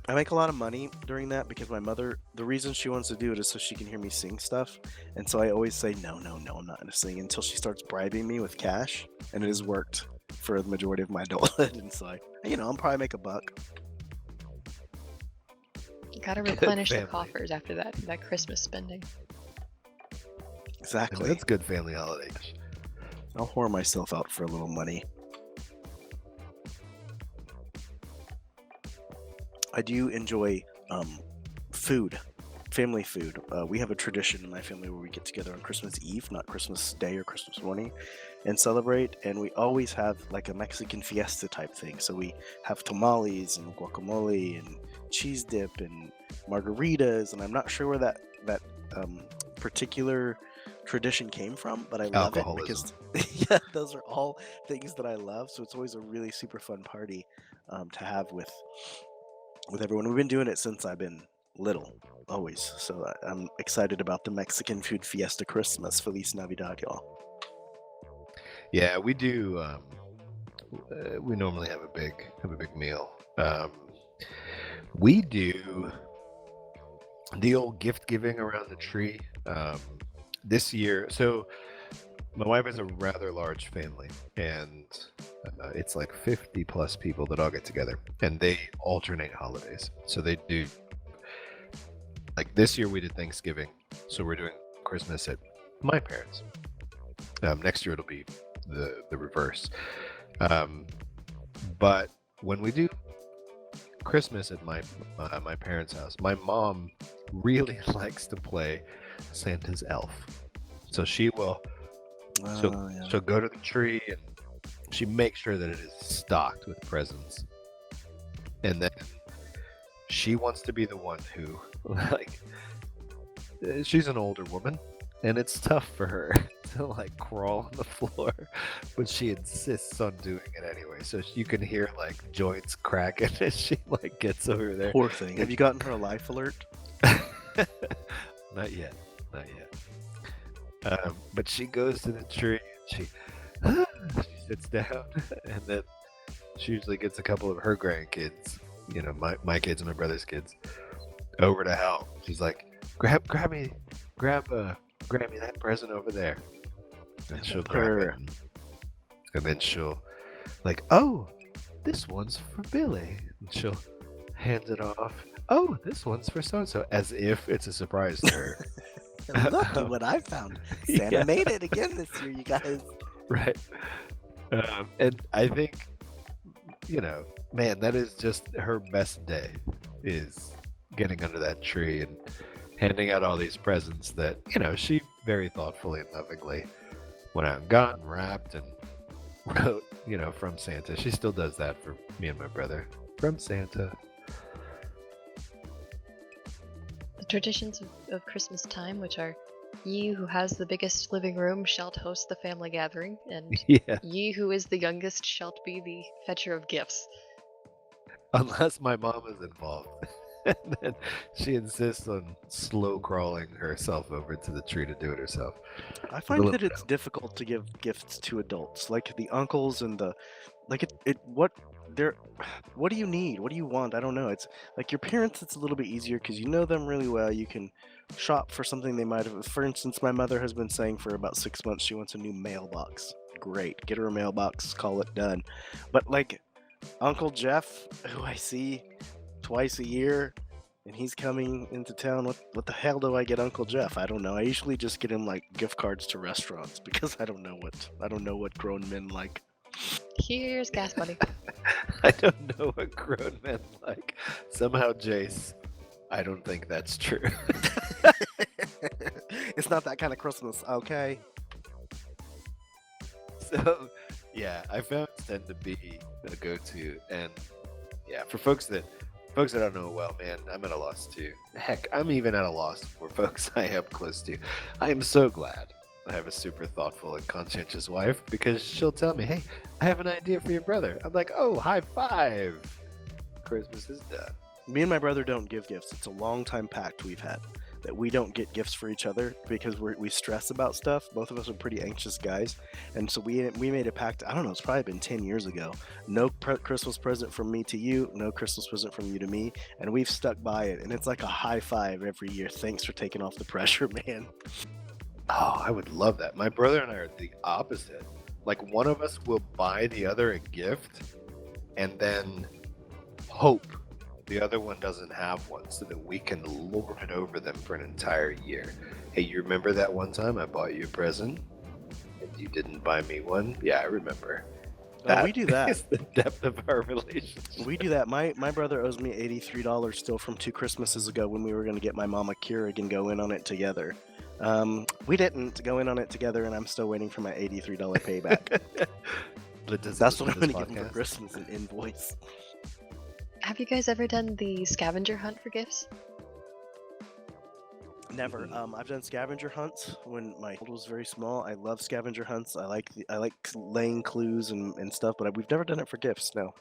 S3: I make a lot of money during that because my mother, the reason she wants to do it is so she can hear me sing stuff. And so I always say, no, I'm not going to sing until she starts bribing me with cash. And it has worked for the majority of my adulthood. And so, I'll probably make $1.
S2: You gotta replenish the coffers after that Christmas spending.
S3: Exactly.
S4: That's good family holiday.
S3: I'll whore myself out for a little money. I do enjoy food, family food. We have a tradition in my family where we get together on Christmas Eve, not Christmas Day or Christmas morning, and celebrate. And we always have like a Mexican fiesta type thing. So we have tamales and guacamole and cheese dip and margaritas. And I'm not sure where that particular tradition came from, but I love it because those are all things that I love. So it's always a really super fun party to have with everyone. We've been doing it since I've been little, always. So I'm excited about the Mexican food fiesta Christmas. Feliz Navidad, y'all.
S4: Yeah, we do. We normally have a big meal. We do the old gift giving around the tree. This year, so my wife has a rather large family, and it's like 50 plus people that all get together, and they alternate holidays. So they do, like this year we did Thanksgiving, so we're doing Christmas at my parents'. Next year it'll be the reverse. But when we do Christmas at my parents' house, my mom really likes to play Santa's elf. So she will she'll go to the tree and she makes sure that it is stocked with presents. And then she wants to be the one who, like, she's an older woman and it's tough for her to like crawl on the floor, but she insists on doing it anyway. So you can hear like joints cracking as she like gets over there.
S3: Poor thing. Have you gotten her a life alert?
S4: Not yet. But she goes to the tree and she sits down, and then she usually gets a couple of her grandkids, my kids and my brother's kids, over to help. She's like, grab Grammy, that present over there. And she'll
S3: Her.
S4: grab it. And then she'll, like, oh, this one's for Billy. And she'll hand it off. Oh, this one's for so-and-so. As if it's a surprise to her.
S3: Look at what I found. Santa
S4: Yeah.
S3: made it again this year, you guys.
S4: Right. And I think, man, that is just her best day, is getting under that tree and handing out all these presents that, she very thoughtfully and lovingly went out and got and wrapped and wrote, from Santa. She still does that for me and my brother. From Santa.
S2: The traditions of Christmas time, which are ye who has the biggest living room shalt host the family gathering, and
S4: Yeah.
S2: ye who is the youngest shalt be the fetcher of gifts.
S4: Unless my mom is involved. And then she insists on slow crawling herself over to the tree to do it herself.
S3: I find that it's difficult to give gifts to adults, like the uncles and the, like what do you need? What do you want? I don't know. It's like your parents. It's a little bit easier because you know them really well. You can shop for something they might have. For instance, my mother has been saying for about 6 months she wants a new mailbox. Great, get her a mailbox. Call it done. But like Uncle Jeff, who I see twice a year, and he's coming into town. What the hell do I get Uncle Jeff? I don't know. I usually just get him like gift cards to restaurants because I don't know what grown men like.
S2: Here's gas money.
S4: I don't know what grown men like. Somehow, Jace, I don't think that's true.
S3: It's not that kind of Christmas, okay?
S4: So, yeah, I found tend to be a go-to, and yeah, for folks that don't know well, man, I'm at a loss too. Heck, I'm even at a loss for folks I am close to. I am so glad I have a super thoughtful and conscientious wife, because she'll tell me, hey, I have an idea for your brother. I'm like, oh, high five. Christmas is done.
S3: Me and my brother don't give gifts. It's a long time pact we've had that we don't get gifts for each other because we stress about stuff. Both of us are pretty anxious guys, and so we made a pact. I don't know. It's probably been 10 years ago. No Christmas present from me to you. No Christmas present from you to me. And we've stuck by it. And it's like a high five every year. Thanks for taking off the pressure, man.
S4: Oh, I would love that. My brother and I are the opposite. Like, one of us will buy the other a gift and then hope the other one doesn't have one so that we can lord it over them for an entire year. Hey, you remember that one time I bought you a present and you didn't buy me one? Yeah, I remember.
S3: We do that.
S4: Is the depth of our relationship.
S3: We do that. My brother owes me $83 still from 2 Christmases ago when we were going to get my mom a Keurig and go in on it together. We didn't go in on it together, and I'm still waiting for my $83 payback. That's what I'm going to give him for Christmas, an invoice.
S2: Have you guys ever done the scavenger hunt for gifts?
S3: Never. I've done scavenger hunts when my child was very small. I love scavenger hunts. I like laying clues and stuff, but we've never done it for gifts. No.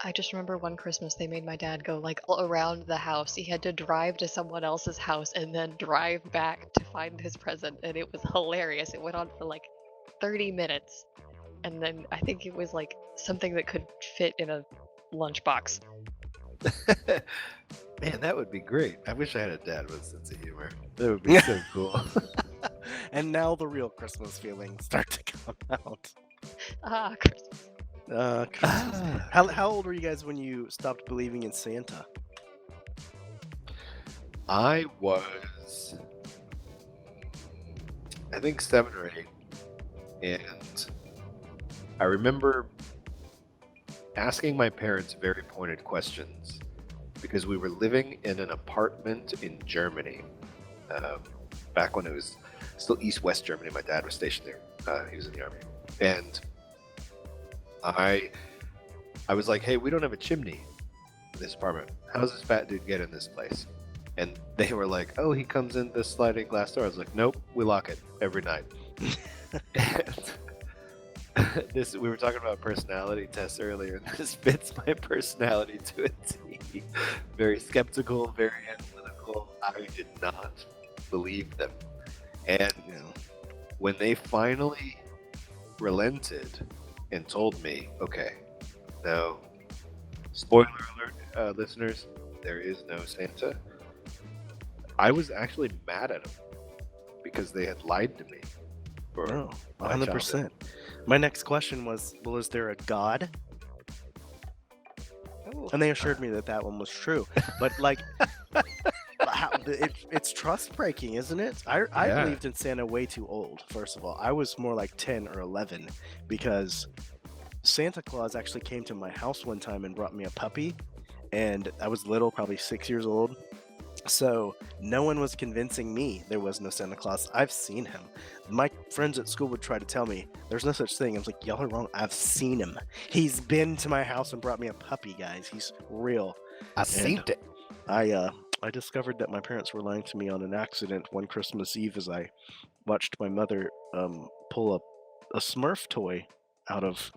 S2: I just remember one Christmas they made my dad go like all around the house. He had to drive to someone else's house and then drive back to find his present, and it was hilarious. It went on for like 30 minutes, and then I think it was like something that could fit in a lunchbox.
S4: Man, that would be great. I wish I had a dad with a sense of humor. That would be so cool.
S3: And now the real Christmas feelings start to come out.
S2: Ah, Christmas.
S3: Christmas. How old were you guys when you stopped believing in Santa?
S4: I was, I think, 7 or 8, and I remember asking my parents very pointed questions because we were living in an apartment in Germany back when it was still East-West Germany. My dad was stationed there. He was in the army, and I was like, hey, we don't have a chimney in this apartment. How does this fat dude get in this place? And they were like, oh, he comes in this sliding glass door. I was like, nope, we lock it every night. And we were talking about personality tests earlier, and this fits my personality to a T. Very skeptical, very analytical. I did not believe them. And when they finally relented and told me, okay, no, spoiler alert, listeners, there is no Santa, I was actually mad at them because they had lied to me.
S3: No,
S4: my
S3: 100%. My next question was, well, is there a God? And they assured me that that one was true. But like, it's trust breaking, isn't it? I
S4: Yeah.
S3: believed in Santa way too old. First of all, I was more like 10 or 11 because Santa Claus actually came to my house one time and brought me a puppy, and I was little, probably 6 years old. So no one was convincing me there was no Santa Claus. I've seen him. My friends at school would try to tell me there's no such thing. I was like, y'all are wrong. I've seen him. He's been to my house and brought me a puppy, guys. He's real.
S4: I seen it.
S3: I discovered that my parents were lying to me on an accident one Christmas Eve as I watched my mother pull up a Smurf toy out of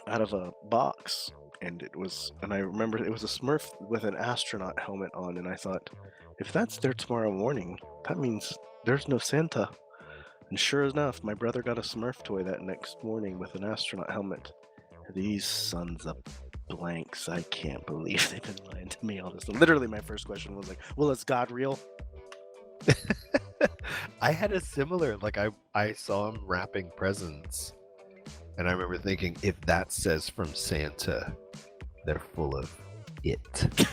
S3: a box. And I remember it was a Smurf with an astronaut helmet on, and I thought, if that's there tomorrow morning, that means there's no Santa. And sure enough, my brother got a Smurf toy that next morning with an astronaut helmet. These sons of blanks, I can't believe they've been lying to me all this. Literally, my first question was like, well, is God real?
S4: I had a similar, like I saw him wrapping presents, and I remember thinking, if that says from Santa, they're full of it.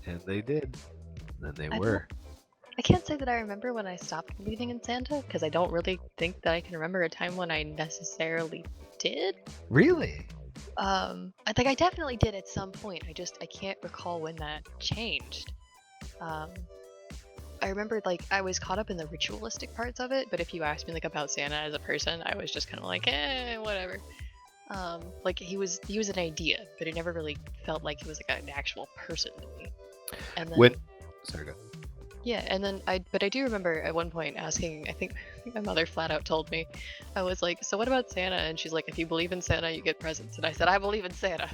S4: and they did. And they were.
S2: I can't say that I remember when I stopped believing in Santa, because I don't really think that I can remember a time when I necessarily did.
S4: Really?
S2: I think I definitely did at some point. I can't recall when that changed. I remember like I was caught up in the ritualistic parts of it, but if you asked me like about Santa as a person, I was just kind of like, whatever. Like he was an idea, but it never really felt like he was like an actual person to me. And then
S4: sorry, go.
S2: Yeah, and then I do remember at one point asking, I think my mother flat out told me, I was like, so what about Santa? And she's like, if you believe in Santa, you get presents. And I said, I believe in Santa.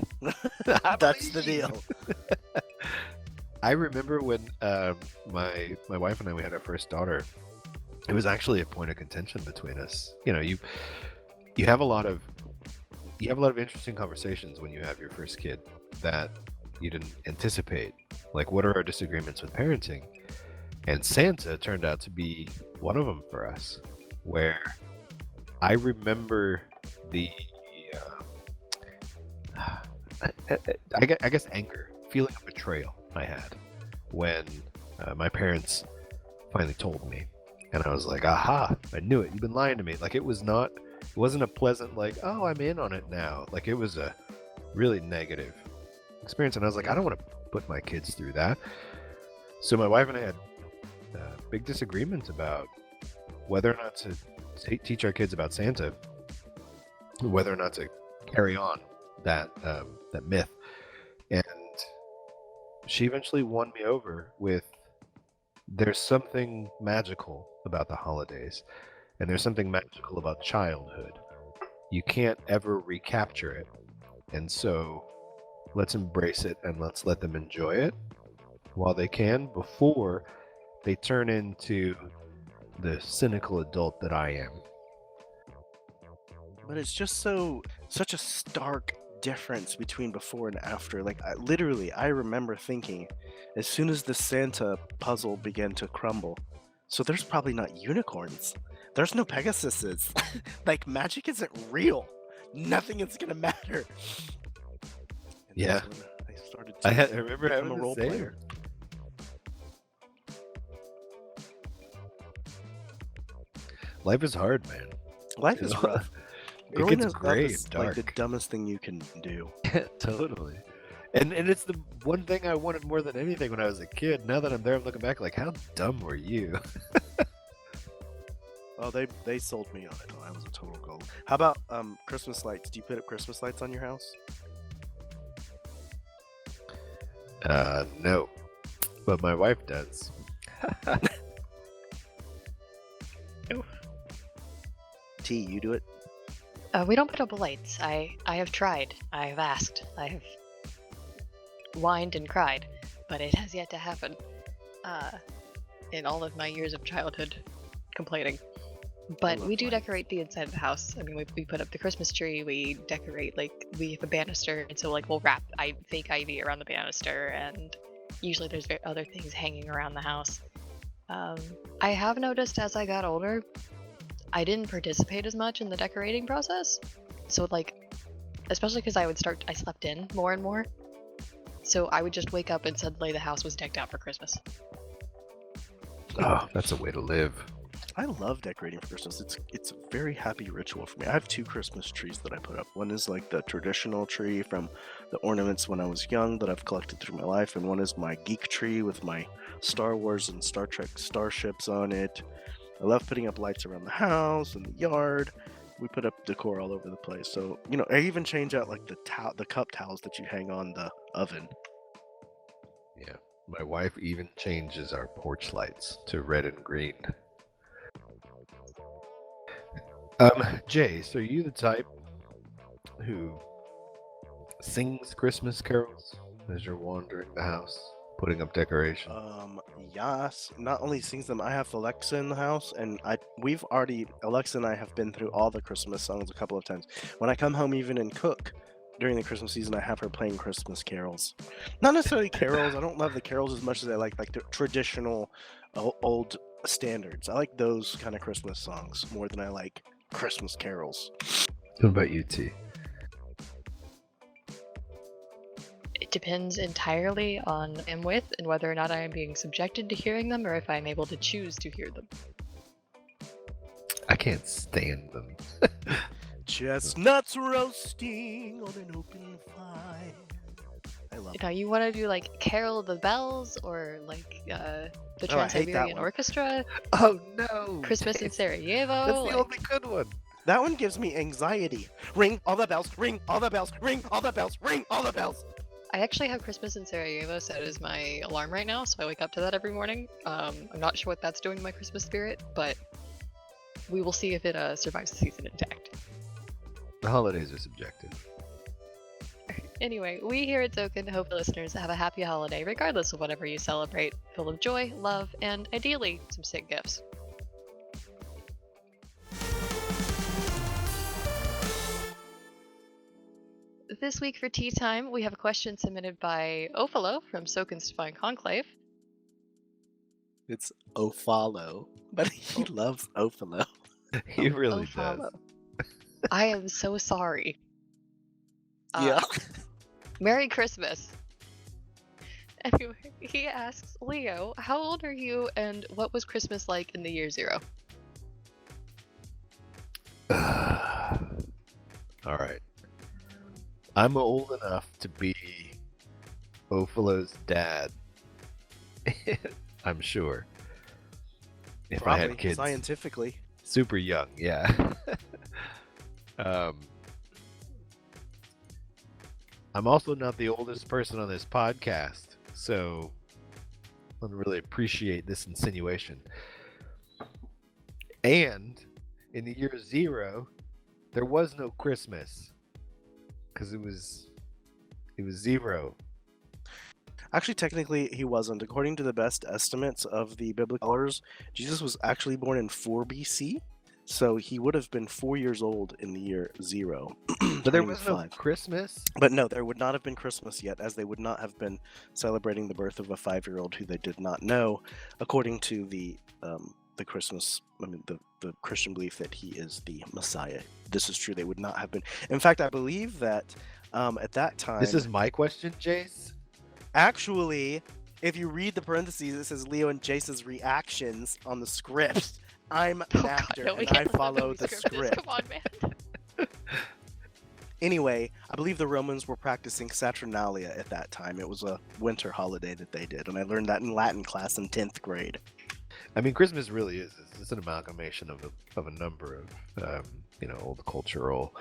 S3: That's the deal.
S4: I remember when my wife and I, we had our first daughter. It was actually a point of contention between us. You know, you have a lot of interesting conversations when you have your first kid that you didn't anticipate. Like, what are our disagreements with parenting? And Santa turned out to be one of them for us, where I remember the, I guess anger, feeling of betrayal I had when my parents finally told me. And I was like, aha, I knew it. You've been lying to me. Like, it wasn't a pleasant, like, oh, I'm in on it now. Like, it was a really negative experience. And I was like, I don't want to put my kids through that. So my wife and I had big disagreements about whether or not to teach our kids about Santa, whether or not to carry on that myth. And she eventually won me over with, there's something magical about the holidays, and there's something magical about childhood. You can't ever recapture it. And so let's embrace it and let's let them enjoy it while they can, before they turn into the cynical adult that I am.
S3: But it's just such a stark difference between before and after. Like, I remember thinking, as soon as the Santa puzzle began to crumble, so there's probably not unicorns. There's no Pegasuses. Like, magic isn't real. Nothing is gonna matter. And
S4: Yeah.
S3: that's when I started
S4: I remember
S3: become
S4: having
S3: a
S4: the
S3: role
S4: same.
S3: player.
S4: Life is hard, man.
S3: Life is rough.
S4: It
S3: Growing
S4: gets
S3: up
S4: gray
S3: is
S4: and
S3: like the
S4: dark.
S3: dumbest thing you can do.
S4: Totally. And it's the one thing I wanted more than anything when I was a kid. Now that I'm there, I'm looking back like, how dumb were you?
S3: Oh, they sold me on it. I was a total gold. How about Christmas lights? Do you put up Christmas lights on your house?
S4: No. But my wife does.
S3: T, you do it?
S2: We don't put up lights. I have tried. I have asked. I have whined and cried, but it has yet to happen. In all of my years of childhood complaining. But
S3: love
S2: we do
S3: lights.
S2: decorate the inside of the house. I mean, we put up the Christmas tree. We decorate, like, we have a banister, and so like we'll wrap fake ivy around the banister, and usually there's other things hanging around the house. I have noticed as I got older, I didn't participate as much in the decorating process. So like, especially because I slept in more and more. So I would just wake up and suddenly the house was decked out for Christmas.
S4: Oh, that's a way to live.
S3: I love decorating for Christmas. It's a very happy ritual for me. I have 2 Christmas trees that I put up. One is like the traditional tree from the ornaments when I was young that I've collected through my life, and one is my geek tree with my Star Wars and Star Trek starships on it. I love putting up lights around the house and the yard. We put up decor all over the place. So, I even change out like the cup towels that you hang on the oven.
S4: Yeah. My wife even changes our porch lights to red and green. Jace, are you the type who sings Christmas carols as you're wandering the house, putting up decoration?
S3: Yes. Not only sings them, I have Alexa in the house, and Alexa and I have been through all the Christmas songs a couple of times. When I come home even and cook during the Christmas season, I have her playing Christmas carols. Not necessarily carols. I don't love the carols as much as I like the traditional old standards. I like those kind of Christmas songs more than I like Christmas carols.
S4: What about you, T?
S2: It depends entirely on who I'm with and whether or not I am being subjected to hearing them or if I'm able to choose to hear them.
S4: I can't stand them.
S3: Chestnuts roasting on an open fire. I love
S2: Now, you want to do like Carol of the Bells or like the
S3: I hate that
S2: Trans-Siberian
S3: one.
S2: Orchestra,
S4: Oh no!
S2: Christmas in Sarajevo.
S4: That's the
S2: like-
S4: only good one.
S3: That one gives me anxiety. Ring all the bells, ring all the bells, ring all the bells, ring all the bells.
S2: I actually have Christmas in Sarajevo set as my alarm right now, so I wake up to that every morning. I'm not sure what that's doing to my Christmas spirit, but we will see if it survives the season intact.
S4: The holidays are subjective.
S2: Anyway, we here at Sokan hope the listeners have a happy holiday, regardless of whatever you celebrate, full of joy, love, and ideally, some sick gifts. This week for Tea Time, we have a question submitted by Ophalo from Sokan's Divine Conclave.
S3: It's Ophalo, but he loves Ophalo.
S4: He really
S2: Ophalo.
S4: does.
S2: I am so sorry.
S3: Yeah.
S2: Merry Christmas. Anyway, he asks, Leo, how old are you and what was Christmas like in the year 0?
S4: All right. I'm old enough to be Ophalo's dad. I'm sure. If I had
S3: Probably,
S4: kids.
S3: scientifically.
S4: Super young, yeah. I'm also not the oldest person on this podcast, so I don't really appreciate this insinuation. And in the year 0, there was no Christmas because it was 0.
S3: Actually, technically, he wasn't. According to the best estimates of the biblical scholars, Jesus was actually born in 4 BC, so he would have been 4 years old in the year 0.
S4: But there was no
S3: 5.
S4: Christmas.
S3: But no, there would not have been Christmas yet, as they would not have been celebrating the birth of a 5-year-old who they did not know, according to the Christian belief that he is the Messiah. This is true. They would not have been. In fact, I believe that at that time.
S4: This is my question, Jace.
S3: Actually, if you read the parentheses, it says Leo and Jace's reactions on the script. I'm an actor
S2: no, we
S3: and
S2: can't
S3: I
S2: let them
S3: follow
S2: be
S3: the
S2: scripted.
S3: script.
S2: Come on, man.
S3: Anyway, I believe the Romans were practicing Saturnalia at that time. It was a winter holiday that they did, and I learned that in Latin class in 10th grade.
S4: I mean, Christmas really is. It's an amalgamation of a number of old cultural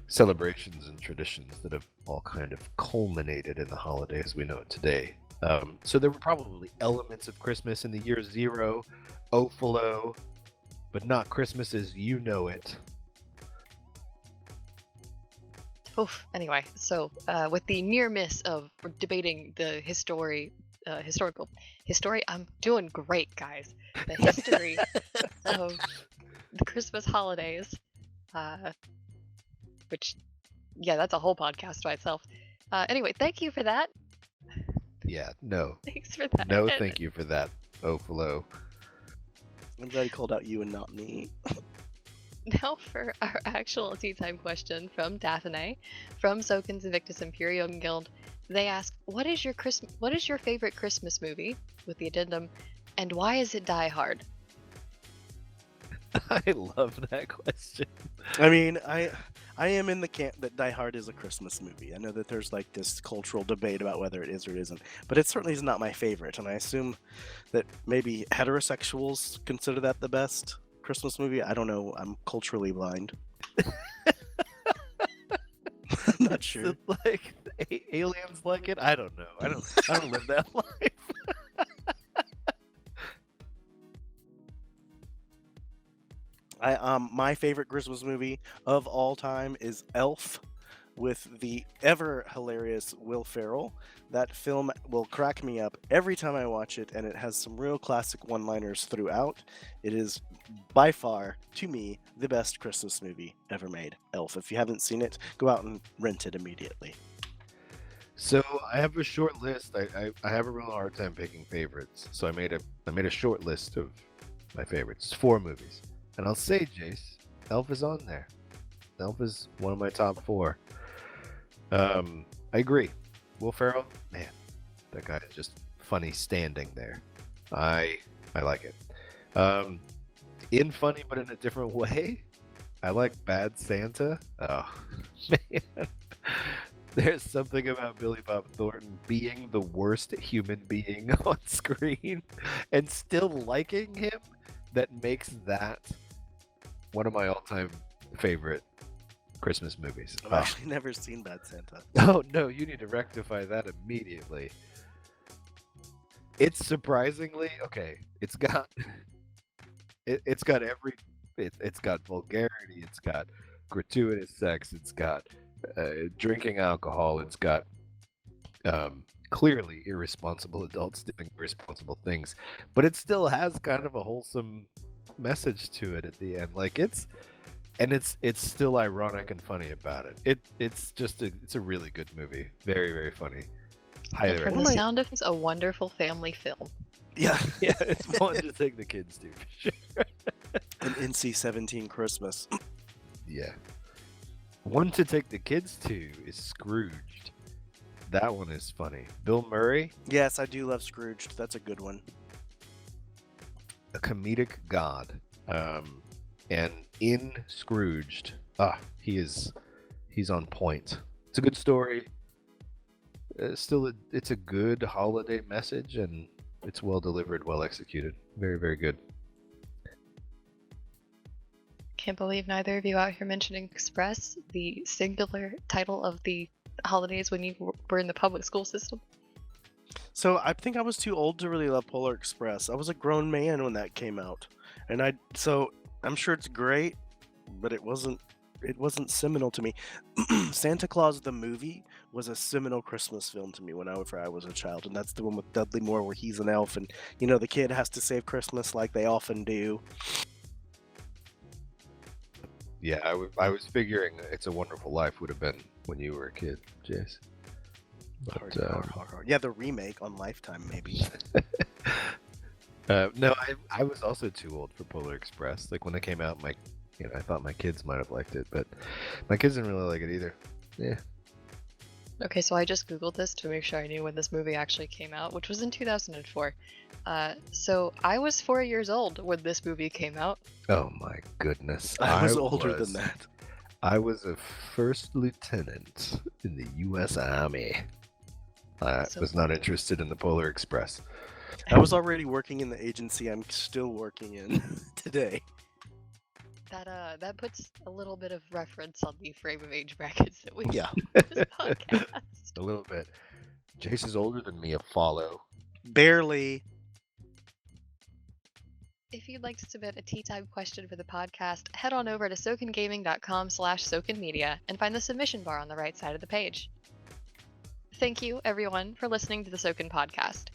S4: celebrations and traditions that have all kind of culminated in the holiday as we know it today. So there were probably elements of Christmas in the year 0, Ophalo, but not Christmas as you know it.
S2: Oof. Anyway, so with the near miss of debating the historical history, I'm doing great, guys. The history of the Christmas holidays, which, yeah, that's a whole podcast by itself. Anyway, thank you for that.
S4: Yeah, no.
S2: Thanks for that.
S4: No, thank you for that, Ofalo.
S3: I'm glad he called out you and not me.
S2: Now for our actual tea time question from Daphne, from Sokan's Invictus Imperium Guild. They ask, what is your favorite Christmas movie? With the addendum, and why is it Die Hard?
S4: I love that question.
S3: I mean, I am in the camp that Die Hard is a Christmas movie. I know that there's like this cultural debate about whether it is or isn't, but it certainly is not my favorite, and I assume that maybe heterosexuals consider that the best Christmas movie. I don't know. I'm culturally blind. I'm not sure.
S4: Like aliens like it. I don't know. I don't live that life.
S3: My favorite Christmas movie of all time is Elf, with the ever hilarious Will Ferrell. That film will crack me up every time I watch it, and it has some real classic one-liners throughout. It is by far, to me, the best Christmas movie ever made. Elf. If you haven't seen it, go out and rent it immediately.
S4: So I have a short list. I have a real hard time picking favorites. So I made a short list of my favorites. 4 movies. And I'll say, Jace, Elf is on there. Elf is one of my top 4. I agree. Will Ferrell, man, that guy is just funny standing there. I like it. In funny but in a different way, I like Bad Santa. Oh, man. There's something about Billy Bob Thornton being the worst human being on screen and still liking him that makes that one of my all-time favorite Christmas movies.
S3: I've actually never seen Bad Santa.
S4: Oh no, you need to rectify that immediately. It's surprisingly okay. It's got it's got vulgarity. It's got gratuitous sex. It's got drinking alcohol. It's got clearly irresponsible adults doing irresponsible things, but it still has kind of a wholesome message to it at the end. Like it's still ironic and funny about it. It's a really good movie. Very, very funny. Highly
S2: From the
S4: recommend.
S2: sound of it's a wonderful family film.
S3: Yeah.
S4: Yeah, it's one to take the kids to for sure.
S3: An NC-17 Christmas.
S4: Yeah. One to take the kids to is Scrooged. That one is funny. Bill Murray,
S3: Yes, I do love Scrooged. That's a good one.
S4: a comedic god. And in Scrooged, he's on point. It's a good story. It's a good holiday message, and it's well delivered, well executed. Very, very good.
S2: Can't believe neither of you out here mentioning Express, the singular title of the holidays when you were in the public school system.
S3: So I think I was too old to really love Polar Express. I was a grown man when that came out, and I'm sure it's great, but it wasn't seminal to me. Santa Claus the movie was a seminal Christmas film to me whenever I was a child, and that's the one with Dudley Moore where he's an elf and the kid has to save Christmas like they often do.
S4: Yeah, I was figuring It's a Wonderful Life would have been when you were a kid, Jace. But,
S3: Hard. Yeah, the remake on Lifetime maybe.
S4: no, I was also too old for Polar Express. Like when it came out, I thought my kids might have liked it, but my kids didn't really like it either. Yeah.
S2: Okay, so I just googled this to make sure I knew when this movie actually came out, which was in 2004. So I was 4 years old when this movie came out.
S4: Oh my goodness.
S3: I was older than that.
S4: I was a first lieutenant in the U.S. Army. I was not interested in the Polar Express.
S3: I was already working in the agency I'm still working in today.
S2: That puts a little bit of reference on the frame of age brackets that we
S3: Yeah.
S2: have this podcast.
S4: A little bit. Jace is older than me, a follow.
S3: Barely.
S2: If you'd like to submit a tea time question for the podcast, head on over to sokangaming.com/sokanmedia and find the submission bar on the right side of the page. Thank you, everyone, for listening to the Sokan Podcast.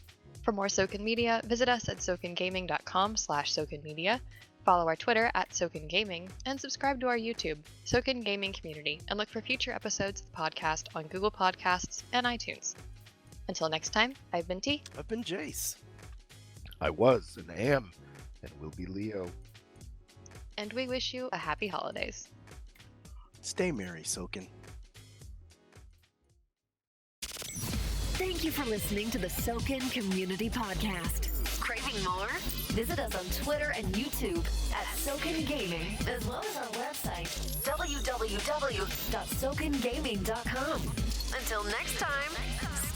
S2: For more Sokan Media, visit us at sokangaming.com/sokanmedia, follow our Twitter at Sokan Gaming, and subscribe to our YouTube, Sokan Gaming Community, and look for future episodes of the podcast on Google Podcasts and iTunes. Until next time, I've been T.
S3: I've been Jace.
S4: I was and am and will be Leo.
S2: And we wish you a happy holidays.
S3: Stay merry, Sokan.
S5: Thank you for listening to the Sokan Community Podcast. Craving more? Visit us on Twitter and YouTube at Sokan Gaming, as well as our website, www.sokangaming.com. Until next time,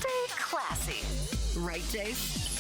S5: stay classy. Right, Jace?